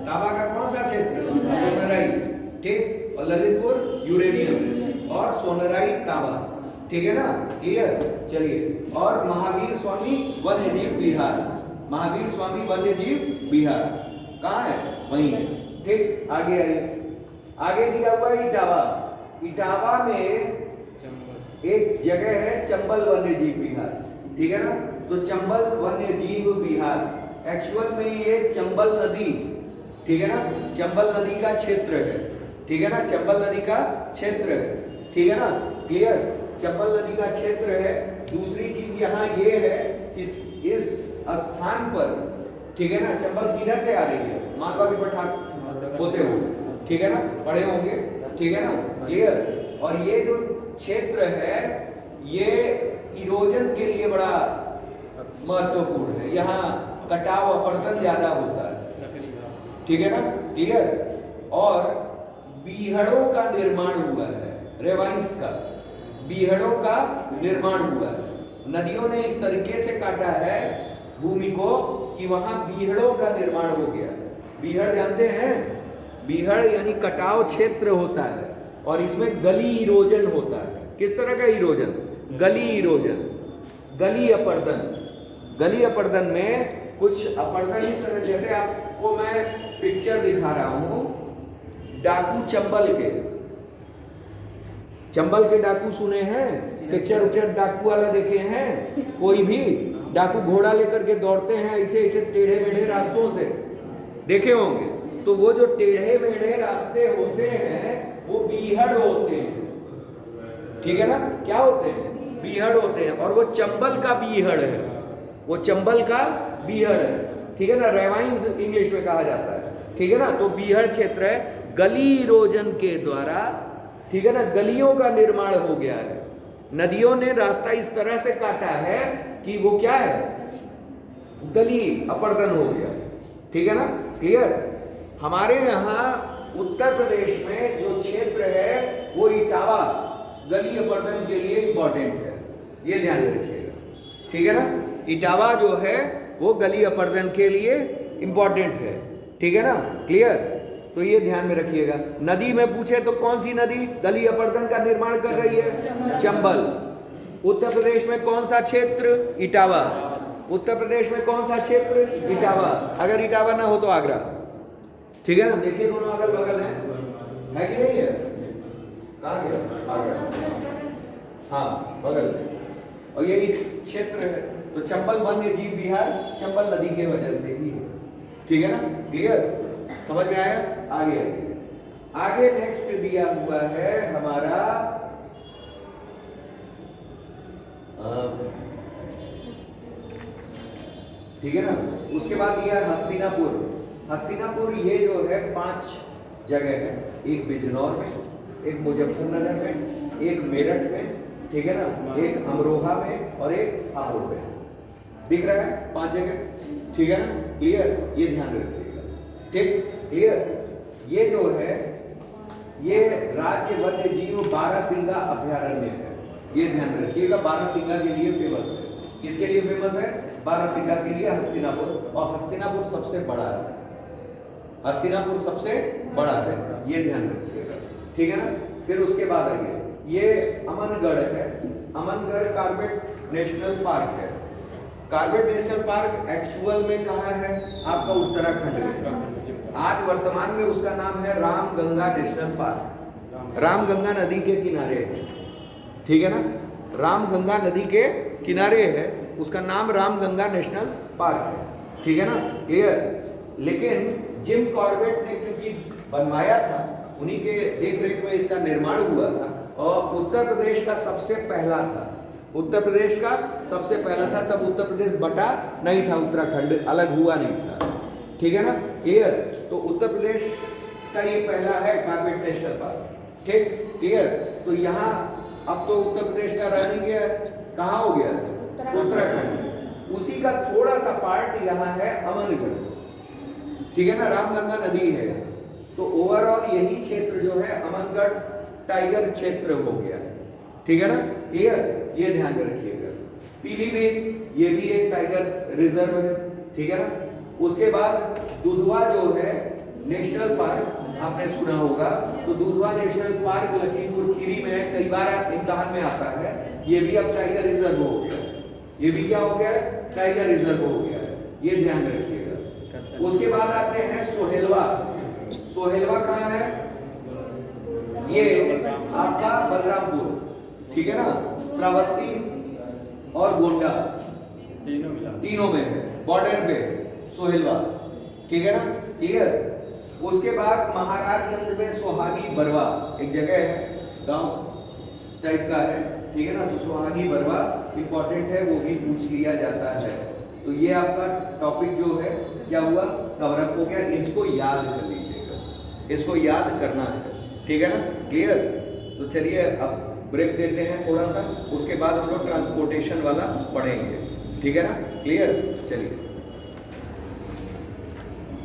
ताबा का कौन सा क्षेत्र? सोनराई। ठीक, और ललितपुर यूरेनियम और सोनराई ताबा। ठीक है ना, क्लियर। चलिए, और महावीर स्वामी वन्यजीव विहार। महावीर स्वामी वन्यजीव विहार कहाँ है? वहीं है। ठीक, आगे आइए। आगे दिया हुआ है इटावा। इटावा में एक जगह है चंबल वन्यजीव विहार। ठीक है ना, तो चंबल वन्यजीव विहार एक्चुअल में ये चंबल नदी, ठीक है ना, चंबल नदी का क्षेत्र है। ठीक है ना, चंबल नदी का क्षेत्र है। ठीक है ना, क्लियर। चंबल नदी का क्षेत्र है। दूसरी चीज यहाँ ये है, इस स्थान पर, ठीक है ना, चंबल किधर से आ रही है? मालवा के पठार होते हुए। ठीक है ना, पढ़े होंगे। ठीक है ना, क्लियर। और ये जो क्षेत्र है ये इरोजन के लिए बड़ा महत्वपूर्ण है। यहाँ कटाव अपरदन ज्यादा होता है। ठीक है ना, क्लियर। और बीहड़ों का निर्माण हुआ है, रेवाइंस का बीहड़ों का निर्माण हुआ है। नदियों ने इस तरीके से काटा है भूमि को कि वहां बीहड़ों का निर्माण हो गया। बीहड़ जानते हैं? बीहड़ यानी कटाव क्षेत्र होता है और इसमें गली इरोजन होता है। किस तरह का इरोजन? गली इरोजन, गली अपरदन। गली अपरदन में कुछ अपरदन इस तरह, जैसे आपको मैं पिक्चर दिखा रहा हूं डाकू चंबल के डाकू सुने हैं? पिक्चर उच्चर डाकू वाला देखे हैं? कोई भी डाकू घोड़ा लेकर के दौड़ते हैं ऐसे ऐसे टेढ़े मेढ़े रास्तों से, देखे होंगे। तो वो जो टेढ़े मेढ़े रास्ते होते हैं वो बीहड़ होते हैं। ठीक है ना, क्या होते हैं? बीहड़ होते हैं। और वो चंबल का बीहड़ है, वो चंबल का बीहड़ है। ठीक है ना, रेवाइंस इंग्लिश में कहा जाता है। ठीक है ना, तो बीहड़ क्षेत्र है। गली इरोजन के द्वारा, ठीक है ना, गलियों का निर्माण हो गया है। नदियों ने रास्ता इस तरह से काटा है कि वो क्या है? गली अपरदन हो गया। ठीक है ना, क्लियर। हमारे यहाँ उत्तर प्रदेश में जो क्षेत्र है वो इटावा गली अपरदन के लिए इंपॉर्टेंट है, ये ध्यान में रखिएगा। ठीक है ना, इटावा जो है वो गली अपरदन के लिए इंपॉर्टेंट है। ठीक है ना, क्लियर। तो ये ध्यान में रखिएगा। नदी में पूछे तो कौन सी नदी गली अपरदन का निर्माण कर रही है? चंबल। उत्तर प्रदेश में कौन सा क्षेत्र? इटावा। उत्तर प्रदेश में कौन सा क्षेत्र? इटावा। अगर इटावा ना हो तो आगरा। ठीक है ना, देखिए दोनों अगल बगल है कि नहीं है? कहाँ गया? आगरा। हाँ, बगल में। और यही क्षेत्र है। तो चंबल वन्य जीव विहार चंबल नदी के वजह से ही है। ठीक है ना, क्लियर। समझ में आया? आगे नेक्स्ट दिया हुआ है हमारा ठीक है ना। उसके बाद दिया हस्तिनापुर। हस्तिनापुर ये जो है 5 जगह है, एक बिजनौर में, एक मुजफ्फरनगर में, एक मेरठ में, ठीक है ना, एक अमरोहा में और एक हापुड़ में। दिख रहा है 5 जगह। ठीक है ना, क्लियर। ये ध्यान रखिएगा। ठीक, क्लियर। ये जो है ये राज्य वन्य जीव बारहसिंगा अभयारण्य है, ये ध्यान रखिएगा। बारहसिंगा के लिए फेमस है। किसके लिए फेमस है? बारहसिंगा के लिए हस्तिनापुर। और हस्तिनापुर सबसे बड़ा है। हस्तिनापुर सबसे बड़ा है, ये ध्यान रखिएगा, ठीक है ना। फिर उसके बाद आइए, ये अमनगढ़ है, अमनगढ़ कॉर्बेट नेशनल पार्क है। कॉर्बेट नेशनल पार्क एक्चुअल में कहाँ है? आपका उत्तराखंड में। आज वर्तमान में उसका नाम है रामगंगा नेशनल पार्क, रामगंगा नदी के किनारे है, ठीक है ना, रामगंगा नदी के किनारे है, उसका नाम रामगंगा नेशनल पार्क है, ठीक है ना, क्लियर। लेकिन जिम कॉर्बेट ने क्योंकि बनवाया था, उन्हीं के देख रेख में इसका निर्माण हुआ था, और उत्तर प्रदेश का सबसे पहला था, उत्तर प्रदेश का सबसे पहला था, तब उत्तर प्रदेश बटा नहीं था, उत्तराखंड अलग हुआ नहीं था, ठीक है ना, क्लियर। तो उत्तर प्रदेश का ये पहला है कॉर्बेट नेशनल पार्क, ठीक, क्लियर। तो यहाँ अब तो उत्तर प्रदेश का रह नहीं गया, कहाँ हो गया? उत्तराखंड। उसी का थोड़ा सा पार्ट यहाँ है अमनगढ़, ठीक है ना, रामगंगा नदी है, तो ओवरऑल यही क्षेत्र जो है अमनगढ़ टाइगर क्षेत्र हो गया है, ठीक है ना, क्लियर, ये ध्यान में रखिएगा। पीलीभीत ये भी एक टाइगर रिजर्व है, ठीक है ना। उसके बाद दुधवा जो है नेशनल पार्क, आपने सुना होगा, तो दुधवा नेशनल पार्क लखीमपुर खीरी में है, कई बार इम्तिहान में आता है, ये भी अब टाइगर रिजर्व हो गया, ये भी क्या हो गया है? टाइगर रिजर्व हो गया है, ये ध्यान में रखिएगा। उसके बाद आते हैं सोहेलवा, सोहेलवा कहाँ है? ये आपका बलरामपुर, ठीक है ना, श्रावस्ती और गोंडा तीनों में है, बॉर्डर पे सोहेलवा, ठीक है ना, क्लियर। उसके बाद महाराजगंज में सोहागी बरवा एक जगह है, गांव टाइप का है, ठीक है ना, तो सोहागी बरवा इंपॉर्टेंट है, वो भी पूछ लिया जाता है। तो ये आपका टॉपिक जो है क्या हुआ? कवरअप हो गया, इसको याद कर लीजिएगा, इसको याद करना है, ठीक है ना, क्लियर। तो चलिए अब ब्रेक देते हैं थोड़ा सा, उसके बाद हम लोग ट्रांसपोर्टेशन वाला पढ़ेंगे, ठीक है ना, क्लियर, चलिए।